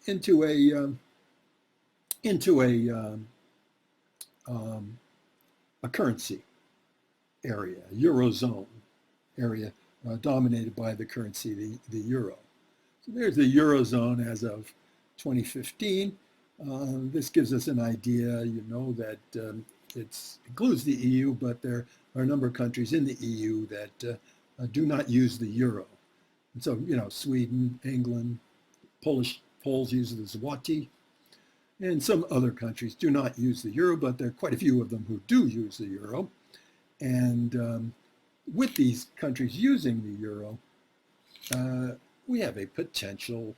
into a currency area, a eurozone area dominated by the currency, the euro. So there's the eurozone as of 2015. This gives us an idea, that it includes the EU, but there are a number of countries in the EU that do not use the euro. And so, Sweden, England, Poles use the zloty, and some other countries do not use the euro, but there are quite a few of them who do use the euro. And with these countries using the euro, we have a potential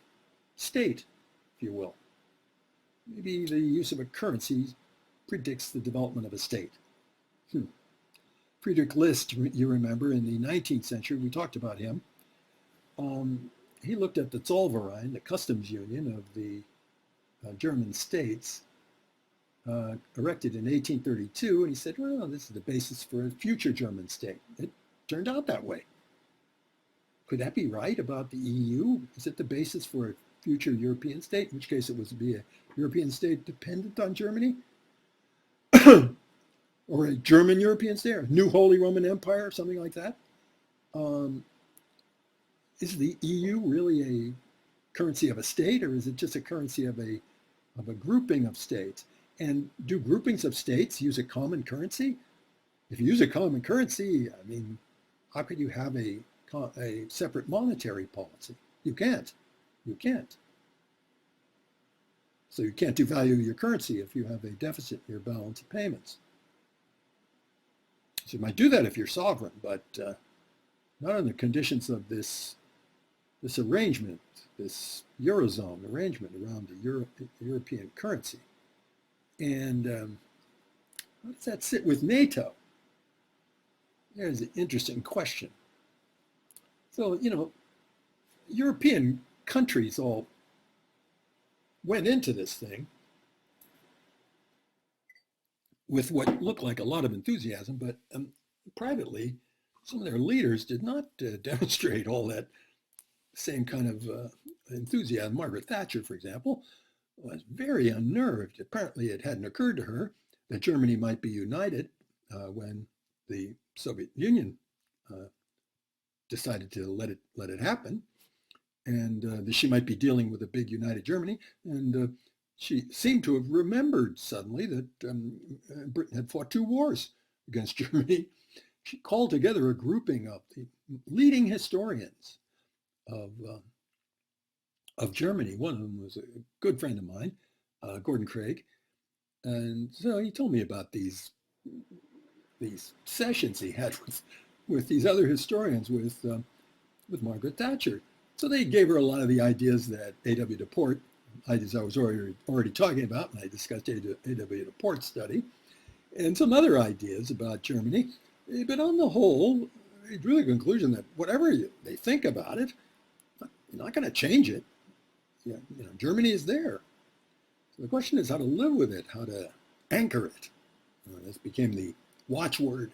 state, if you will. Maybe the use of a currency predicts the development of a state. Friedrich List, you remember, in the 19th century, we talked about him. He looked at the Zollverein, the customs union of the German states, erected in 1832, and he said, well, this is the basis for a future German state. It turned out that way. Could that be right about the EU? Is it the basis for a future European state, in which case it was to be a European state dependent on Germany? Or a German European state, or a new Holy Roman Empire, or something like that? Is the EU really a currency of a state, or is it just a currency of a grouping of states? And do groupings of states use a common currency? If you use a common currency, how could you have a separate monetary policy? You can't. So you can't devalue your currency if you have a deficit in your balance of payments. So you might do that if you're sovereign, but not on the conditions of this arrangement, this Eurozone arrangement around the European currency. And how does that sit with NATO? There's an interesting question. So, European countries all went into this thing with what looked like a lot of enthusiasm, but privately, some of their leaders did not demonstrate all that same kind of enthusiasm. Margaret Thatcher, for example, was very unnerved. Apparently, it hadn't occurred to her that Germany might be united when the Soviet Union decided to let it happen, and that she might be dealing with a big united Germany, and she seemed to have remembered suddenly that Britain had fought 2 wars against Germany. She called together a grouping of the leading historians of Germany. One of them was a good friend of mine, Gordon Craig, and so he told me about these sessions he had with these other historians, with Margaret Thatcher. So they gave her a lot of the ideas that A.W. Duport, ideas I was already talking about when I discussed A.W. Duport's study, and some other ideas about Germany. But on the whole, they drew the conclusion that whatever they think about it, you're not going to change it. Germany is there. So the question is how to live with it, how to anchor it. This became the watchword,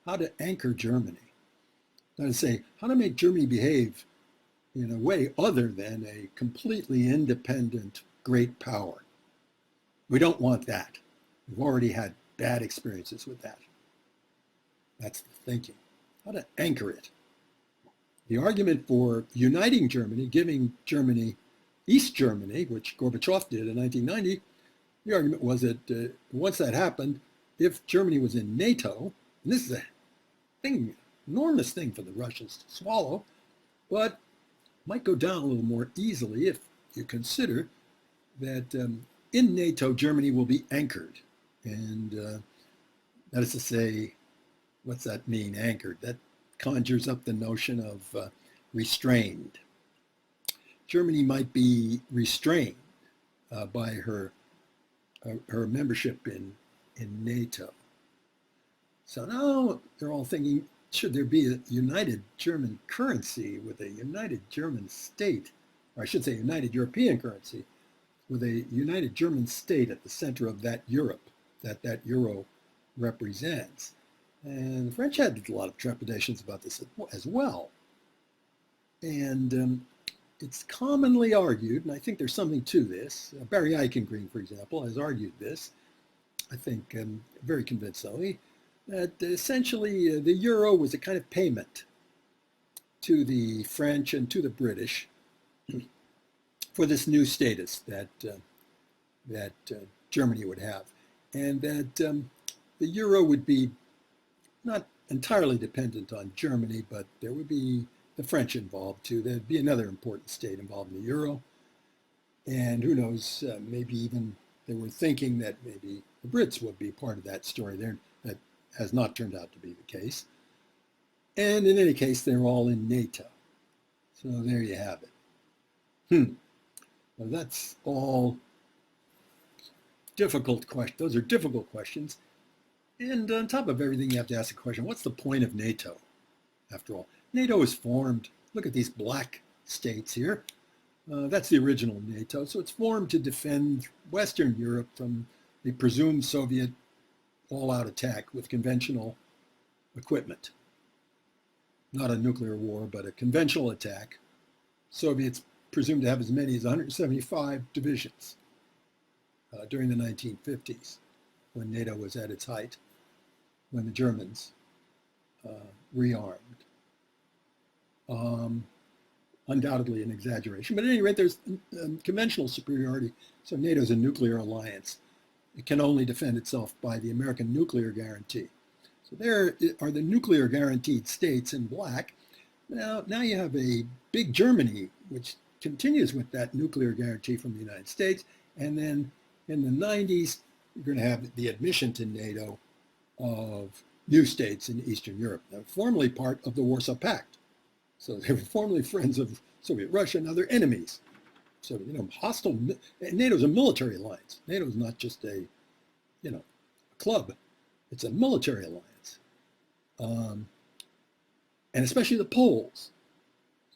how to anchor Germany. That is to say, how to make Germany behave in a way other than a completely independent great power. We don't want that. We've already had bad experiences with that. That's the thinking. How to anchor it. The argument for uniting Germany, giving Germany East Germany, which Gorbachev did in 1990, the argument was that once that happened, if Germany was in NATO, and this is a thing, enormous thing for the Russians to swallow, but might go down a little more easily if you consider that in NATO, Germany will be anchored. And that is to say, what's that mean, anchored? That conjures up the notion of restrained. Germany might be restrained by her membership in NATO. So now they're all thinking, should there be a united German currency with a united German state, or I should say united European currency, with a united German state at the center of that Europe, that euro represents? And the French had a lot of trepidations about this as well. And it's commonly argued, and I think there's something to this, Barry Eichengreen, for example, has argued this, I think very convincingly, that essentially the euro was a kind of payment to the French and to the British for this new status that Germany would have, and that the euro would be not entirely dependent on Germany, but there would be the French involved too. There'd be another important state involved in the euro, and who knows, maybe even they were thinking that maybe the Brits would be part of that story there. That has not turned out to be the case. And in any case, they're all in NATO. So there you have it. Well, that's all difficult questions. Those are difficult questions. And on top of everything, you have to ask the question, what's the point of NATO, after all? NATO is formed, look at these black states here. That's the original NATO. So it's formed to defend Western Europe from the presumed Soviet all-out attack with conventional equipment. Not a nuclear war, but a conventional attack. Soviets presumed to have as many as 175 divisions during the 1950s, when NATO was at its height, when the Germans rearmed. Undoubtedly an exaggeration, but at any rate, there's conventional superiority. So NATO is a nuclear alliance. It can only defend itself by the American nuclear guarantee. So there are the nuclear guaranteed states in black. Now you have a big Germany, which continues with that nuclear guarantee from the United States. And then in the 90s, you're going to have the admission to NATO of new states in Eastern Europe, now formerly part of the Warsaw Pact. So they were formerly friends of Soviet Russia, now they're enemies. So, hostile, NATO's a military alliance. NATO is not just a club. It's a military alliance. And especially the Poles.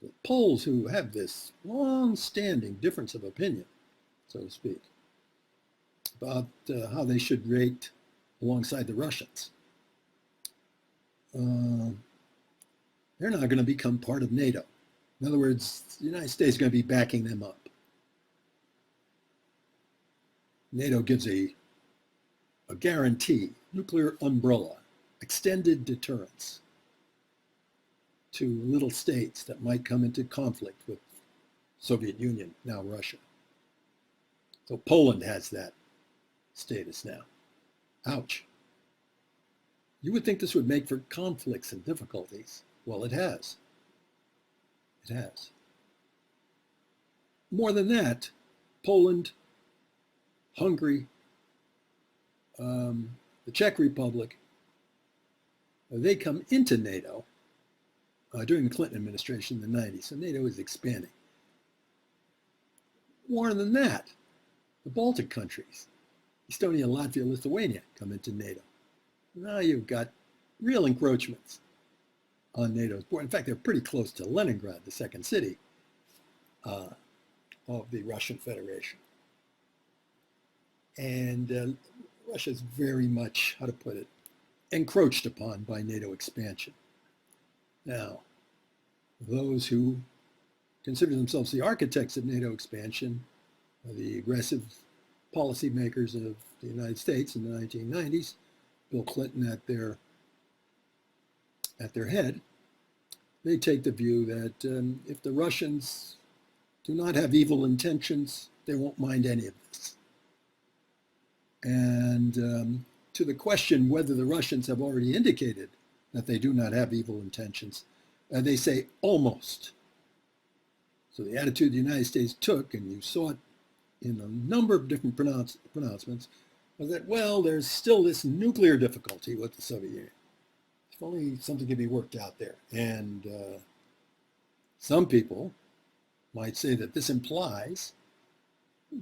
So the Poles who have this long-standing difference of opinion, so to speak, about how they should rate alongside the Russians. They're not going to become part of NATO. In other words, the United States is going to be backing them up. NATO gives a guarantee, nuclear umbrella, extended deterrence to little states that might come into conflict with Soviet Union, now Russia. So Poland has that status now. Ouch. You would think this would make for conflicts and difficulties. Well, it has. It has. More than that, Poland, Hungary, the Czech Republic, they come into NATO during the Clinton administration in the 90s. So NATO is expanding. More than that, the Baltic countries, Estonia, Latvia, Lithuania, come into NATO. Now you've got real encroachments on NATO's border. In fact, they're pretty close to Leningrad, the second city of the Russian Federation. And Russia's very much, how to put it, encroached upon by NATO expansion. Now, those who consider themselves the architects of NATO expansion, the aggressive policymakers of the United States in the 1990s, Bill Clinton at their head, they take the view that if the Russians do not have evil intentions, they won't mind any of this. And to the question whether the Russians have already indicated that they do not have evil intentions, they say almost. So the attitude the United States took, and you saw it in a number of different pronouncements, was that, well, there's still this nuclear difficulty with the Soviet Union. If only something could be worked out there. And some people might say that this implies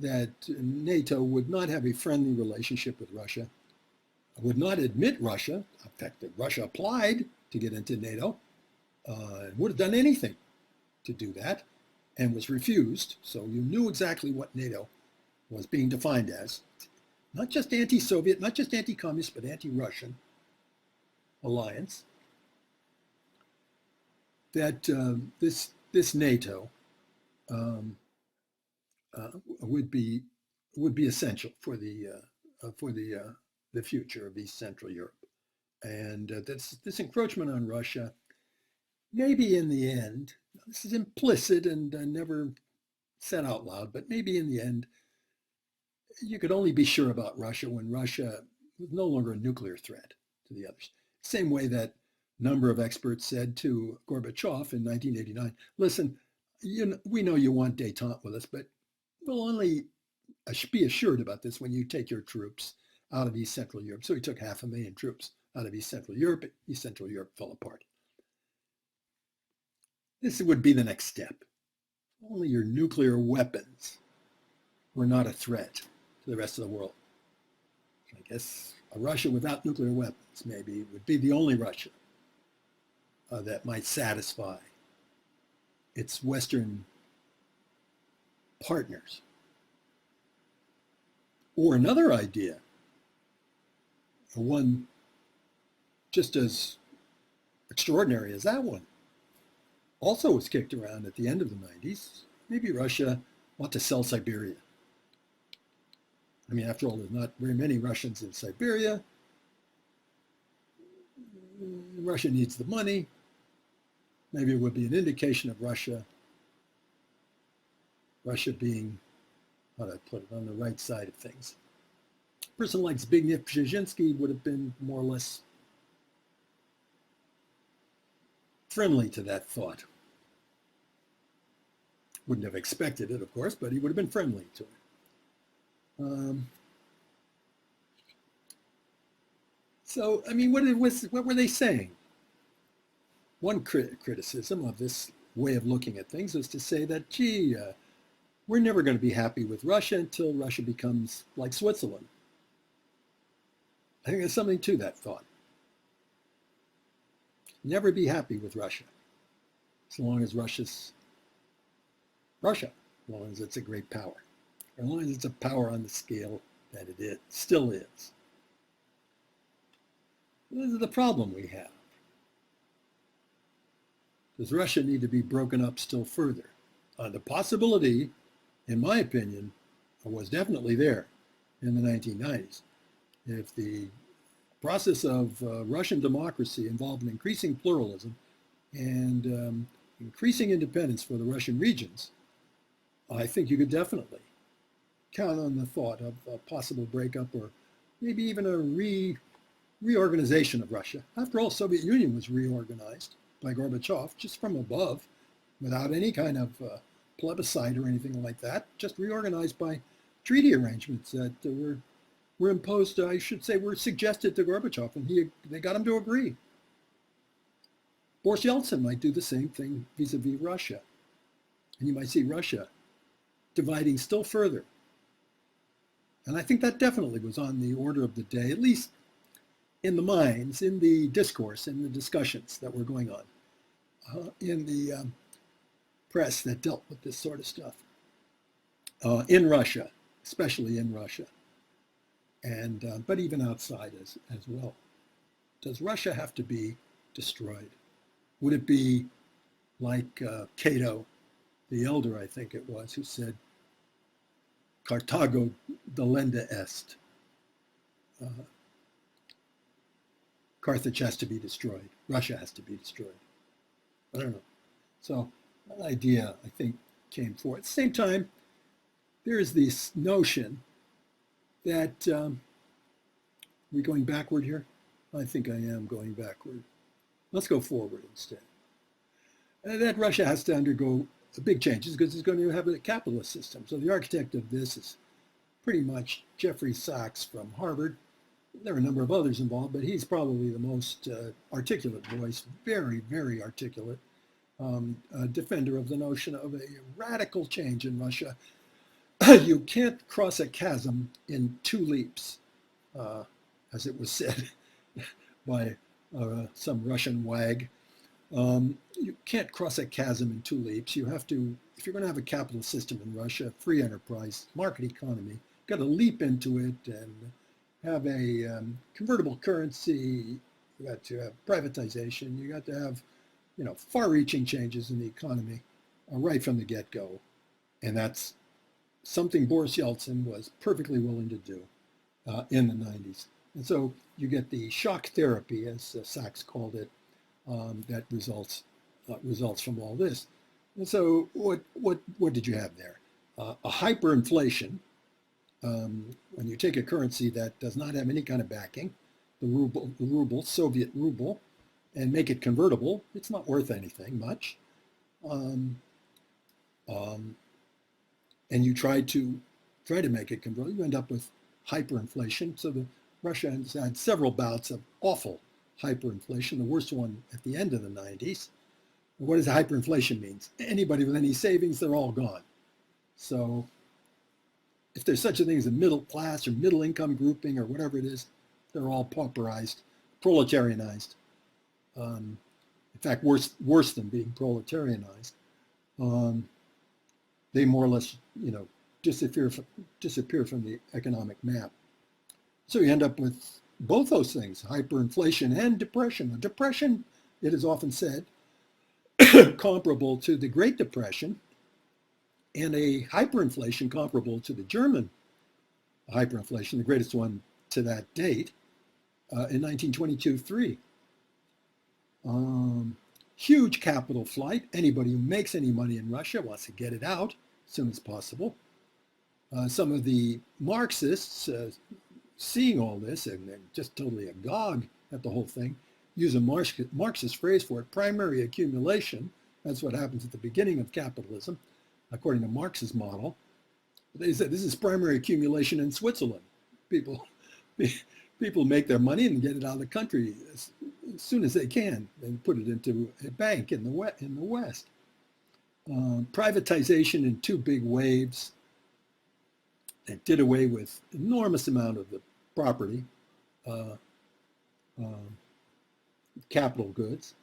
that NATO would not have a friendly relationship with Russia, would not admit Russia. In fact, that Russia applied to get into NATO, would have done anything to do that, and was refused. So you knew exactly what NATO was being defined as. Not just anti-Soviet, not just anti-communist, but anti-Russian alliance. That this NATO would be essential for the future of East Central Europe, and this encroachment on Russia, maybe in the end, this is implicit and never said out loud, but maybe in the end, you could only be sure about Russia when Russia was no longer a nuclear threat to the others. Same way that a number of experts said to Gorbachev in 1989, listen, we know you want détente with us, but we'll only be assured about this when you take your troops out of East Central Europe. So he took 500,000 troops out of East Central Europe. East Central Europe fell apart. This would be the next step. Only your nuclear weapons were not a threat to the rest of the world. I guess a Russia without nuclear weapons maybe would be the only Russia that might satisfy its Western partners. Or another idea, one just as extraordinary as that one, also was kicked around at the end of the 90s. Maybe Russia want to sell Siberia. I mean, after all, there's not very many Russians in Siberia. Russia needs the money. Maybe it would be an indication of Russia being, how do I put it, on the right side of things. A person like Zbigniew Brzezinski would have been more or less friendly to that thought. Wouldn't have expected it, of course, but he would have been friendly to it. So, I mean, what were they saying? One criticism of this way of looking at things was to say that, gee, we're never going to be happy with Russia until Russia becomes like Switzerland. I think there's something to that thought. Never be happy with Russia, as long as Russia's Russia, as long as it's a great power, as long as it's a power on the scale that it still is. This is the problem we have. Does Russia need to be broken up still further? The possibility, in my opinion, was definitely there in the 1990s. If the process of Russian democracy involved in increasing pluralism and increasing independence for the Russian regions, I think you could definitely count on the thought of a possible breakup or maybe even a reorganization of Russia. After all, Soviet Union was reorganized by Gorbachev just from above, without any kind of plebiscite or anything like that, just reorganized by treaty arrangements that were imposed, I should say, were suggested to Gorbachev, and they got him to agree. Boris Yeltsin might do the same thing vis-a-vis Russia. And you might see Russia dividing still further. And I think that definitely was on the order of the day, at least in the minds, in the discourse, in the discussions that were going on in the press that dealt with this sort of stuff in Russia, especially in Russia, and but even outside as well. Does Russia have to be destroyed? Would it be like Cato the Elder, I think it was, who said, Carthago delenda est. Carthage has to be destroyed. Russia has to be destroyed. I don't know. So that idea, I think, came forward. At the same time, there is this notion that, we going backward here? I think I am going backward. Let's go forward instead. That Russia has to undergo big changes because it's going to have a capitalist system. So the architect of this is pretty much Jeffery Sachs from Harvard. There are a number of others involved, but he's probably the most articulate voice, very, very articulate defender of the notion of a radical change in Russia. You can't cross a chasm in 2 leaps, as it was said by some Russian wag. You can't cross a chasm in 2 leaps. You have to, if you're going to have a capitalist system in Russia, free enterprise, market economy, you've got to leap into it and have a convertible currency. You got to have privatization. You got to have, far-reaching changes in the economy right from the get-go, and that's something Boris Yeltsin was perfectly willing to do in the 90s. And so you get the shock therapy, as Sachs called it, that results from all this. And so what did you have there? A hyperinflation. When you take a currency that does not have any kind of backing, the ruble, Soviet ruble, and make it convertible, it's not worth anything much. And you try to make it convertible, you end up with hyperinflation. So Russia has had several bouts of awful hyperinflation, the worst one at the end of the 90s. And what does hyperinflation mean? Anybody with any savings, they're all gone. So if there's such a thing as a middle class or middle income grouping or whatever it is, they're all pauperized, proletarianized. In fact, worse than being proletarianized. They more or less, disappear from the economic map. So you end up with both those things, hyperinflation and depression. Depression, it is often said, comparable to the Great Depression, and a hyperinflation comparable to the German hyperinflation, the greatest one to that date, in 1922-3. Huge capital flight. Anybody who makes any money in Russia wants to get it out as soon as possible. Some of the Marxists, seeing all this and they're just totally agog at the whole thing, use a Marxist phrase for it, primary accumulation. That's what happens at the beginning of capitalism, according to Marx's model. They said this is primary accumulation in Switzerland. People make their money and get it out of the country as soon as they can and put it into a bank in the West. Privatization in 2 big waves. It did away with enormous amount of the property, capital goods.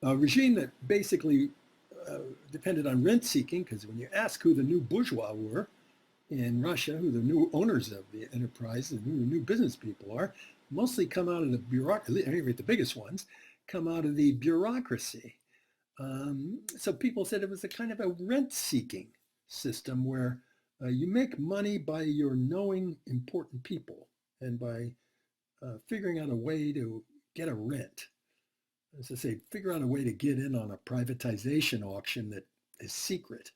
A regime that basically depended on rent seeking, because when you ask who the new bourgeois were in Russia, who the new owners of the enterprise and who the new business people are, mostly come out of the bureaucracy, at any rate the biggest ones, come out of the bureaucracy. So people said it was a kind of a rent-seeking system where you make money by your knowing important people and by figuring out a way to get a rent. As I say, figure out a way to get in on a privatization auction that is secret,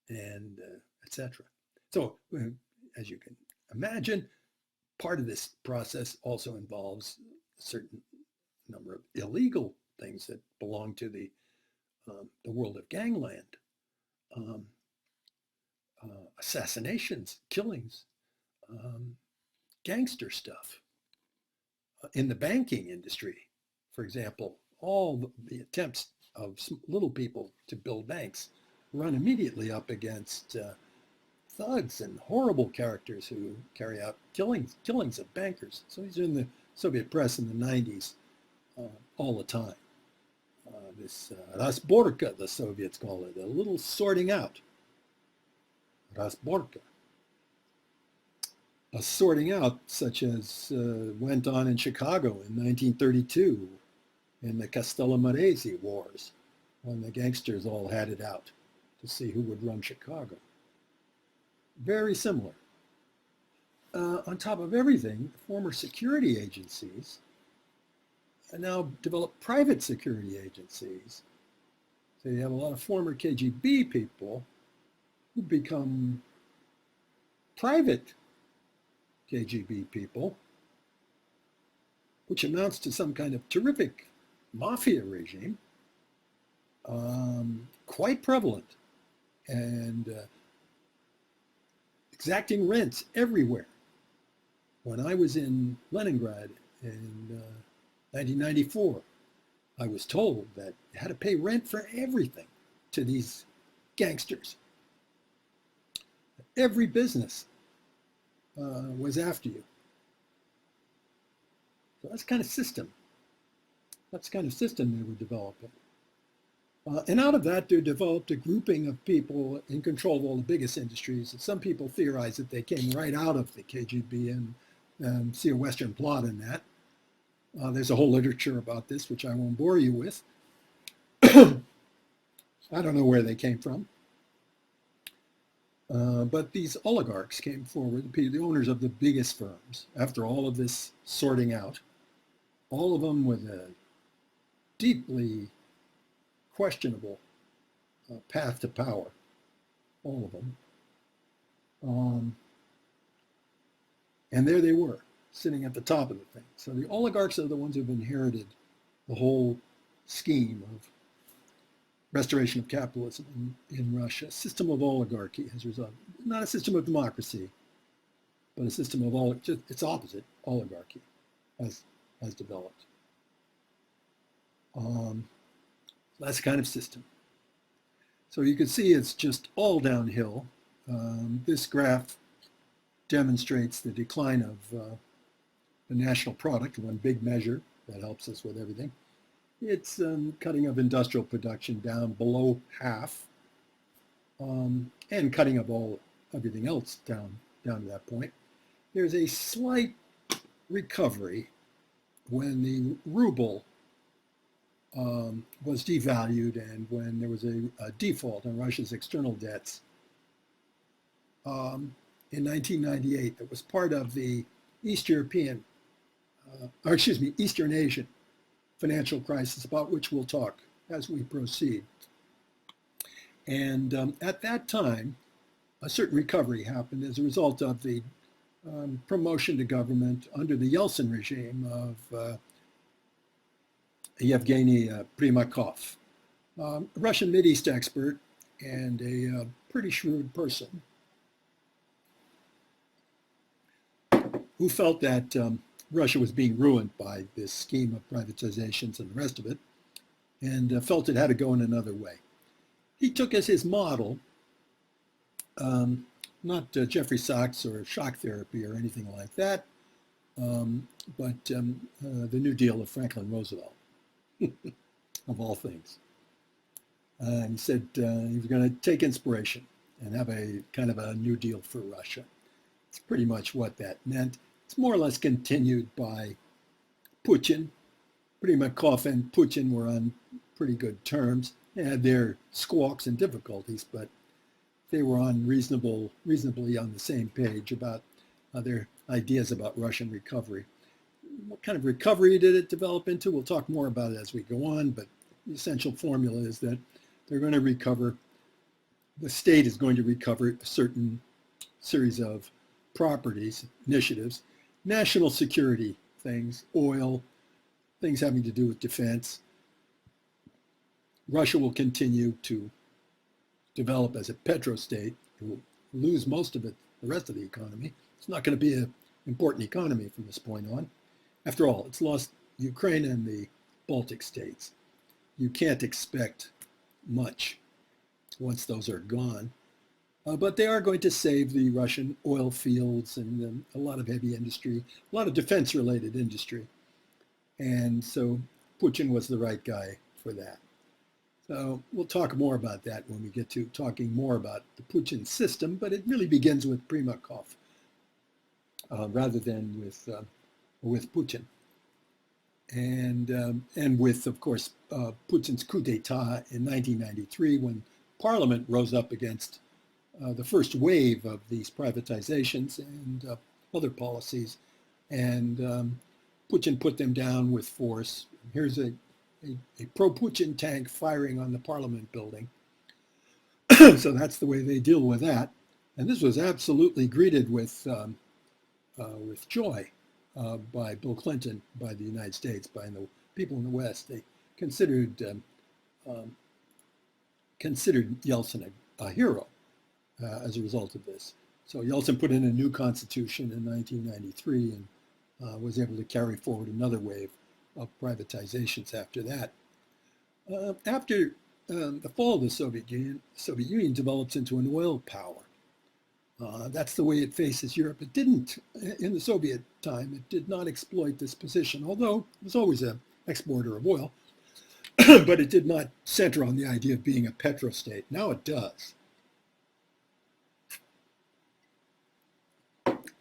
and etc. So, as you can imagine, part of this process also involves a certain number of illegal things that belong to the world of gangland, um, assassinations, killings, gangster stuff. In the banking industry, for example, all the attempts of little people to build banks run immediately up against thugs and horrible characters who carry out killings of bankers. So these are in the Soviet press in the 90s all the time. This razborka, the Soviets call it, a little sorting out. Razborka. A sorting out such as went on in Chicago in 1932 in the Castellammarese Wars, when the gangsters all had it out to see who would run Chicago. Very similar. On top of everything, former security agencies now develop private security agencies. So you have a lot of former KGB people who become private KGB people, which amounts to some kind of terrific mafia regime, quite prevalent, and exacting rents everywhere. When I was in Leningrad in 1994, I was told that you had to pay rent for everything to these gangsters. Every business was after you. So that's the kind of system. That's the kind of system they were developing. And out of that, they developed a grouping of people in control of all the biggest industries. And some people theorize that they came right out of the KGB and see a Western plot in that. There's a whole literature about this, which I won't bore you with. I don't know where they came from. But these oligarchs came forward, the owners of the biggest firms, after all of this sorting out, all of them with a deeply questionable path to power, all of them. And there they were, sitting at the top of the thing. So the oligarchs are the ones who've inherited the whole scheme of restoration of capitalism in Russia. A system of oligarchy has resulted. Not a system of democracy, but a system of its opposite, oligarchy, has developed. That's the kind of system. So you can see it's just all downhill. This graph demonstrates the decline of the national product, one big measure that helps us with everything. It's cutting of industrial production down below half, and cutting of everything else down to that point. There's a slight recovery when the ruble was devalued and when there was a default on Russia's external debts in 1998 that was part of the Eastern Asian financial crisis, about which we'll talk as we proceed. And at that time, a certain recovery happened as a result of the promotion to government under the Yeltsin regime of Yevgeny Primakov, a Russian Mideast expert and a pretty shrewd person who felt that Russia was being ruined by this scheme of privatizations and the rest of it, and felt it had to go in another way. He took as his model, not Jeffrey Sachs or shock therapy or anything like that, but the New Deal of Franklin Roosevelt, of all things. And he said he was going to take inspiration and have a kind of a New Deal for Russia. It's pretty much what that meant. It's more or less continued by Putin. Primakov and Putin were on pretty good terms. They had their squawks and difficulties, but they were on reasonably on the same page about their ideas about Russian recovery. what kind of recovery did it develop into? We'll talk more about it as we go on, but the essential formula is that they're going to recover, the state is going to recover a certain series of properties, initiatives, national security things, oil, things having to do with defense. Russia will continue to develop as a petrostate. It will lose most of it, the rest of the economy. It's not going to be an important economy from this point on. After all, it's lost Ukraine and the Baltic States. You can't expect much once those are gone. But they are going to save the Russian oil fields and a lot of heavy industry, a lot of defense-related industry. And so Putin was the right guy for that. So we'll talk more about that when we get to talking more about the Putin system, but it really begins with Primakov rather than with Putin. And with, of course, Putin's coup d'etat in 1993 when Parliament rose up against the first wave of these privatizations and other policies. And Putin put them down with force. Here's a pro-Putin tank firing on the Parliament building. So that's the way they deal with that. And this was absolutely greeted with joy by Bill Clinton, by the United States, by the people in the West. They considered Yeltsin a hero as a result of this. So Yeltsin put in a new constitution in 1993 and was able to carry forward another wave of privatizations after that. After the fall of the Soviet Union develops into an oil power. That's the way it faces Europe. It didn't, in the Soviet time, it did not exploit this position, although it was always an exporter of oil, but it did not center on the idea of being a petrostate. Now it does.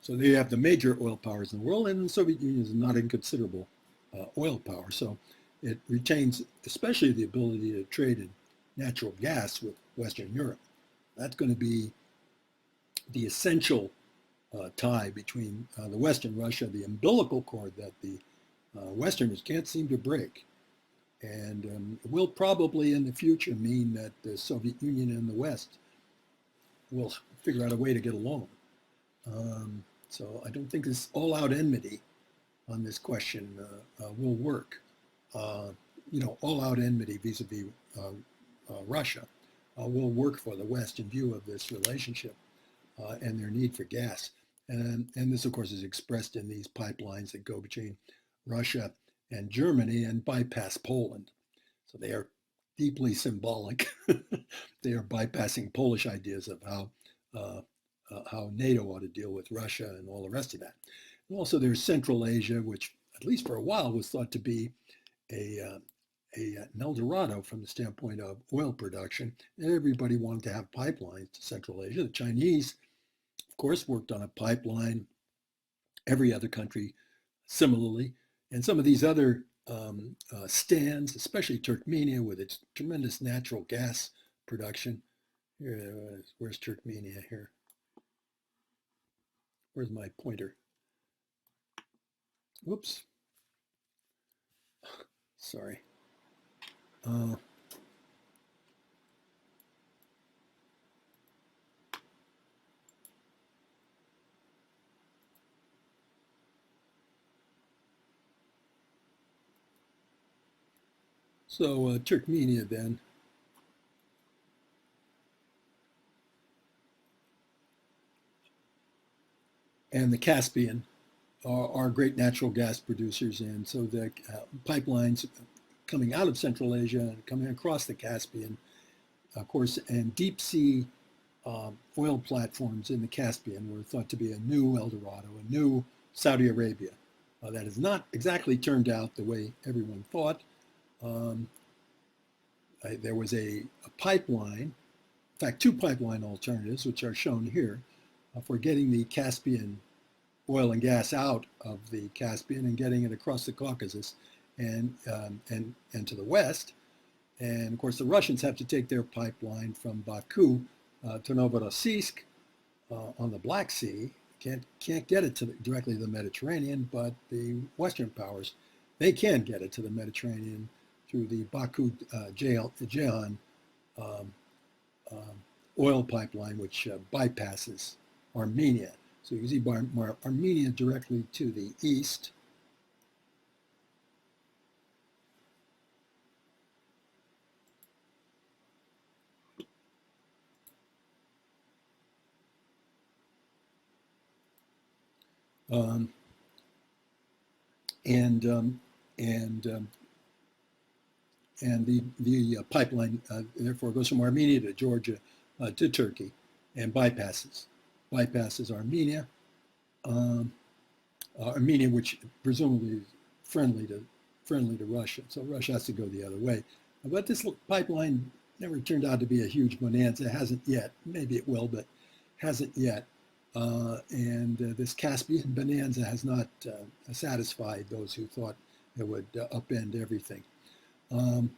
So they have the major oil powers in the world, and the Soviet Union is not inconsiderable oil power. So it retains especially the ability to trade in natural gas with Western Europe. That's going to be the essential tie between the West and Russia, the umbilical cord that the Westerners can't seem to break. And it will probably in the future mean that the Soviet Union and the West will figure out a way to get along. So I don't think this all-out enmity on this question will work. All-out enmity vis-a-vis Russia will work for the West in view of this relationship and their need for gas. And this, of course, is expressed in these pipelines that go between Russia and Germany and bypass Poland. So they are deeply symbolic. They are bypassing Polish ideas of how NATO ought to deal with Russia and all the rest of that. And also there's Central Asia, which at least for a while was thought to be an El Dorado from the standpoint of oil production. And everybody wanted to have pipelines to Central Asia. The Chinese, of course, worked on a pipeline. Every other country similarly. And some of these other stands, especially Turkmenia with its tremendous natural gas production. Here, where's Turkmenia here? Where's my pointer? Whoops. Sorry. So Turkmenia then. And the Caspian are great natural gas producers. And so the pipelines coming out of Central Asia and coming across the Caspian, of course, and deep sea oil platforms in the Caspian were thought to be a new El Dorado, a new Saudi Arabia. That has not exactly turned out the way everyone thought. There was a pipeline, in fact, two pipeline alternatives, which are shown here, for getting the Caspian oil and gas out of the Caspian and getting it across the Caucasus and to the west. And of course, the Russians have to take their pipeline from Baku to Novorossiysk on the Black Sea, can't get it directly to the Mediterranean, but the Western powers, they can get it to the Mediterranean through the Baku Ceyhan um, oil pipeline, which bypasses Armenia. So you can see Armenia directly to the east. Um, and um, and um, and the pipeline therefore goes from Armenia to Georgia to Turkey and bypasses Armenia, Armenia, which presumably is friendly to Russia. So Russia has to go the other way. But this pipeline never turned out to be a huge bonanza. It hasn't yet. Maybe it will, but hasn't yet. And this Caspian bonanza has not satisfied those who thought it would upend everything. And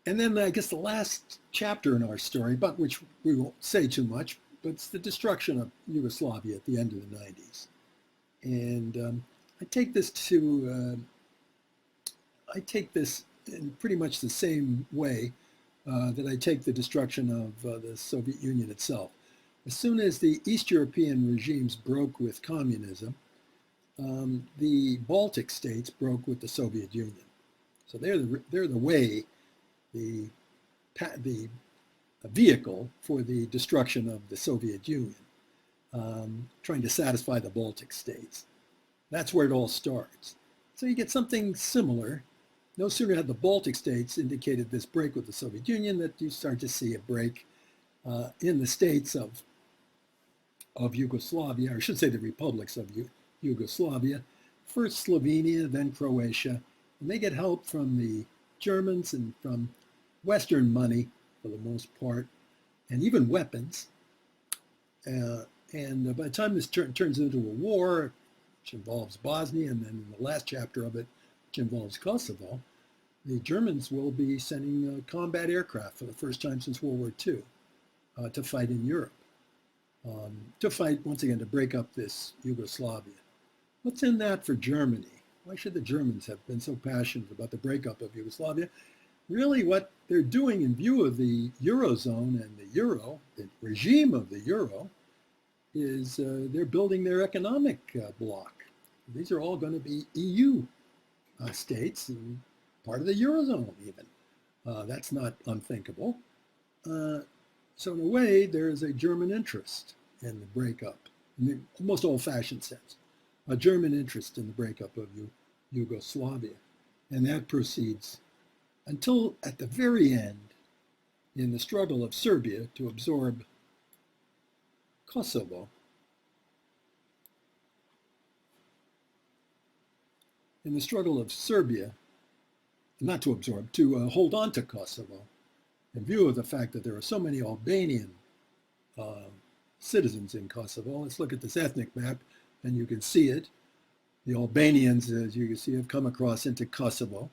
then I guess the last chapter in our story, about which we won't say too much, but it's the destruction of Yugoslavia at the end of the 90s. And I take this in pretty much the same way that I take the destruction of the Soviet Union itself. As soon as the East European regimes broke with communism, the Baltic states broke with the Soviet Union. So they're the way, the vehicle for the destruction of the Soviet Union, trying to satisfy the Baltic states. That's where it all starts. So you get something similar. No sooner had the Baltic states indicated this break with the Soviet Union that you start to see a break in the states of Yugoslavia, or I should say the republics of Yugoslavia. First Slovenia, then Croatia. And they get help from the Germans and from Western money for the most part, and even weapons. And by the time this turns into a war, which involves Bosnia, and then in the last chapter of it, which involves Kosovo, the Germans will be sending combat aircraft for the first time since World War II to fight in Europe, to fight, once again, to break up this Yugoslavia. What's in that for Germany? Why should the Germans have been so passionate about the breakup of Yugoslavia? Really, what they're doing in view of the Eurozone and the Euro, the regime of the Euro, is they're building their economic bloc. These are all going to be EU states and part of the Eurozone even. That's not unthinkable. So in a way, there is a German interest in the breakup, in the most old-fashioned sense, a German interest in the breakup of Yugoslavia. And that proceeds until at the very end, in the struggle of Serbia to absorb Kosovo. In the struggle of Serbia, not to absorb, to hold on to Kosovo, in view of the fact that there are so many Albanian citizens in Kosovo. Let's look at this ethnic map, and you can see it. The Albanians, as you can see, have come across into Kosovo.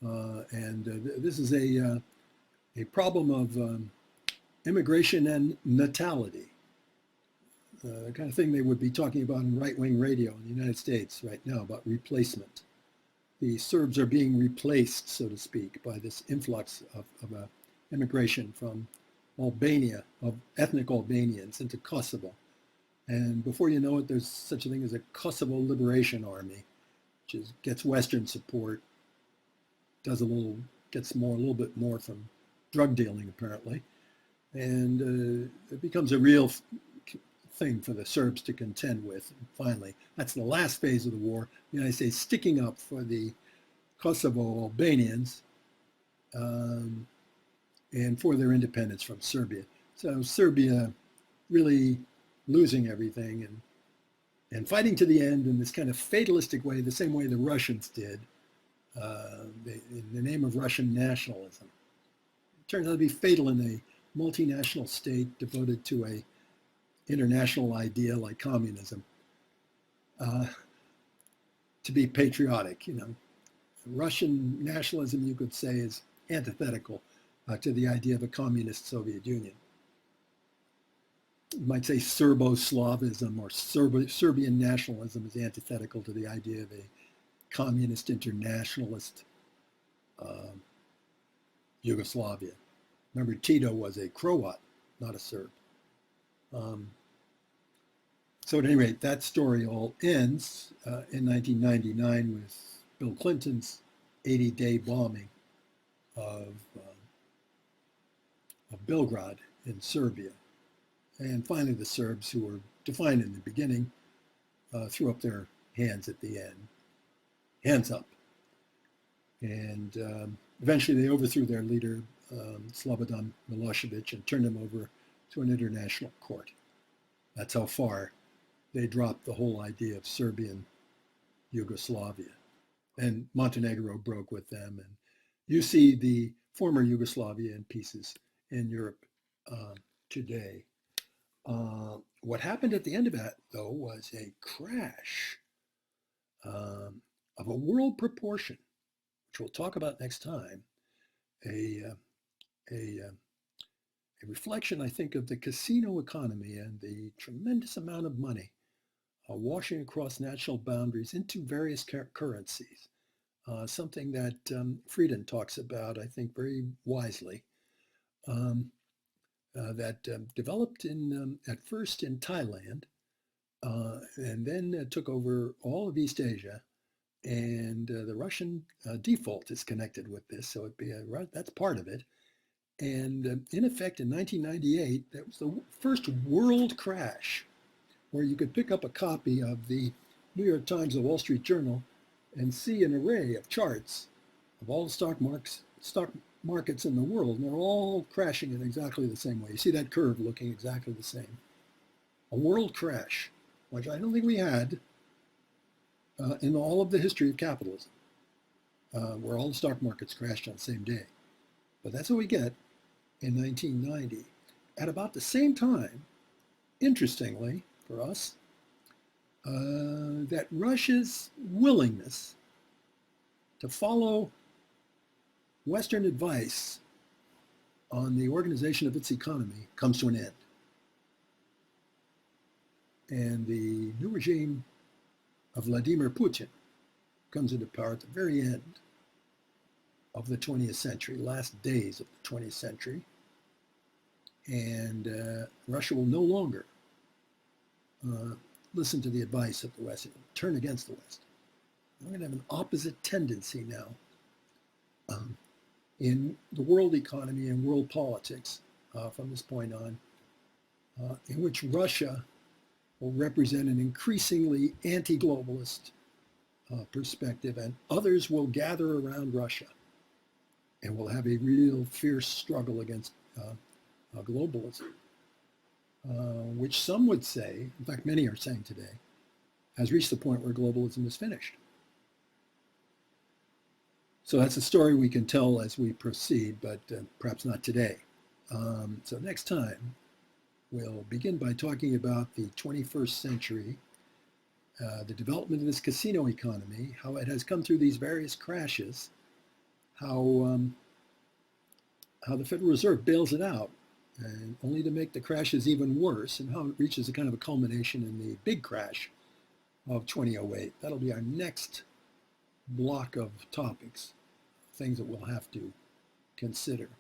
This is a problem of immigration and natality, the kind of thing they would be talking about in right-wing radio in the United States right now, about replacement. The Serbs are being replaced, so to speak, by this influx of immigration from Albania, of ethnic Albanians into Kosovo. And before you know it, there's such a thing as a Kosovo Liberation Army, which gets Western support, gets a little bit more from drug dealing, apparently. And it becomes a real thing for the Serbs to contend with. And finally, that's the last phase of the war. The United States sticking up for the Kosovo Albanians and for their independence from Serbia. So Serbia really losing everything and fighting to the end in this kind of fatalistic way, the same way the Russians did, in the name of Russian nationalism. It turns out to be fatal in a multinational state devoted to a international idea like communism, to be patriotic. Russian nationalism, you could say, is antithetical to the idea of a communist Soviet Union. you might say Serbo-Slavism or Serbian nationalism is antithetical to the idea of a communist internationalist Yugoslavia. Remember, Tito was a Croat, not a Serb. So at any rate, that story all ends in 1999 with Bill Clinton's 80-day bombing of Belgrade in Serbia. And finally, the Serbs, who were defiant in the beginning, threw up their hands at the end. Hands up. And eventually they overthrew their leader, Slobodan Milosevic, and turned him over to an international court. That's how far they dropped the whole idea of Serbian Yugoslavia. And Montenegro broke with them. And you see the former Yugoslavia in pieces in Europe today. What happened at the end of that, though, was a crash of a world proportion, which we'll talk about next time, a reflection, I think, of the casino economy and the tremendous amount of money washing across national boundaries into various currencies, something that Frieden talks about, I think, very wisely, that developed at first in Thailand, and then took over all of East Asia. And the Russian default is connected with this, so that's part of it. And in effect, in 1998, that was the first world crash where you could pick up a copy of the New York Times or Wall Street Journal and see an array of charts of all the stock markets in the world, and they're all crashing in exactly the same way. You see that curve looking exactly the same. A world crash, which I don't think we had in all of the history of capitalism, where all the stock markets crashed on the same day. But that's what we get in 1990. At about the same time, interestingly for us, that Russia's willingness to follow Western advice on the organization of its economy comes to an end. And the new regime of Vladimir Putin comes into power at the very end of the 20th century, last days of the 20th century. And Russia will no longer listen to the advice of the West, it will turn against the West. We're going to have an opposite tendency now in the world economy and world politics from this point on, in which Russia will represent an increasingly anti-globalist perspective, and others will gather around Russia and will have a real fierce struggle against globalism, which some would say, in fact many are saying today, has reached the point where globalism is finished. So that's a story we can tell as we proceed, but perhaps not today. So next time, we'll begin by talking about the 21st century, the development of this casino economy, how it has come through these various crashes, how the Federal Reserve bails it out, and only to make the crashes even worse, and how it reaches a kind of a culmination in the big crash of 2008. That'll be our next block of topics, things that we'll have to consider.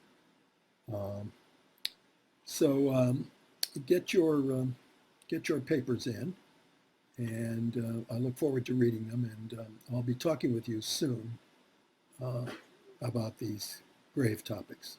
Get your papers in, and I look forward to reading them, and I'll be talking with you soon about these grave topics.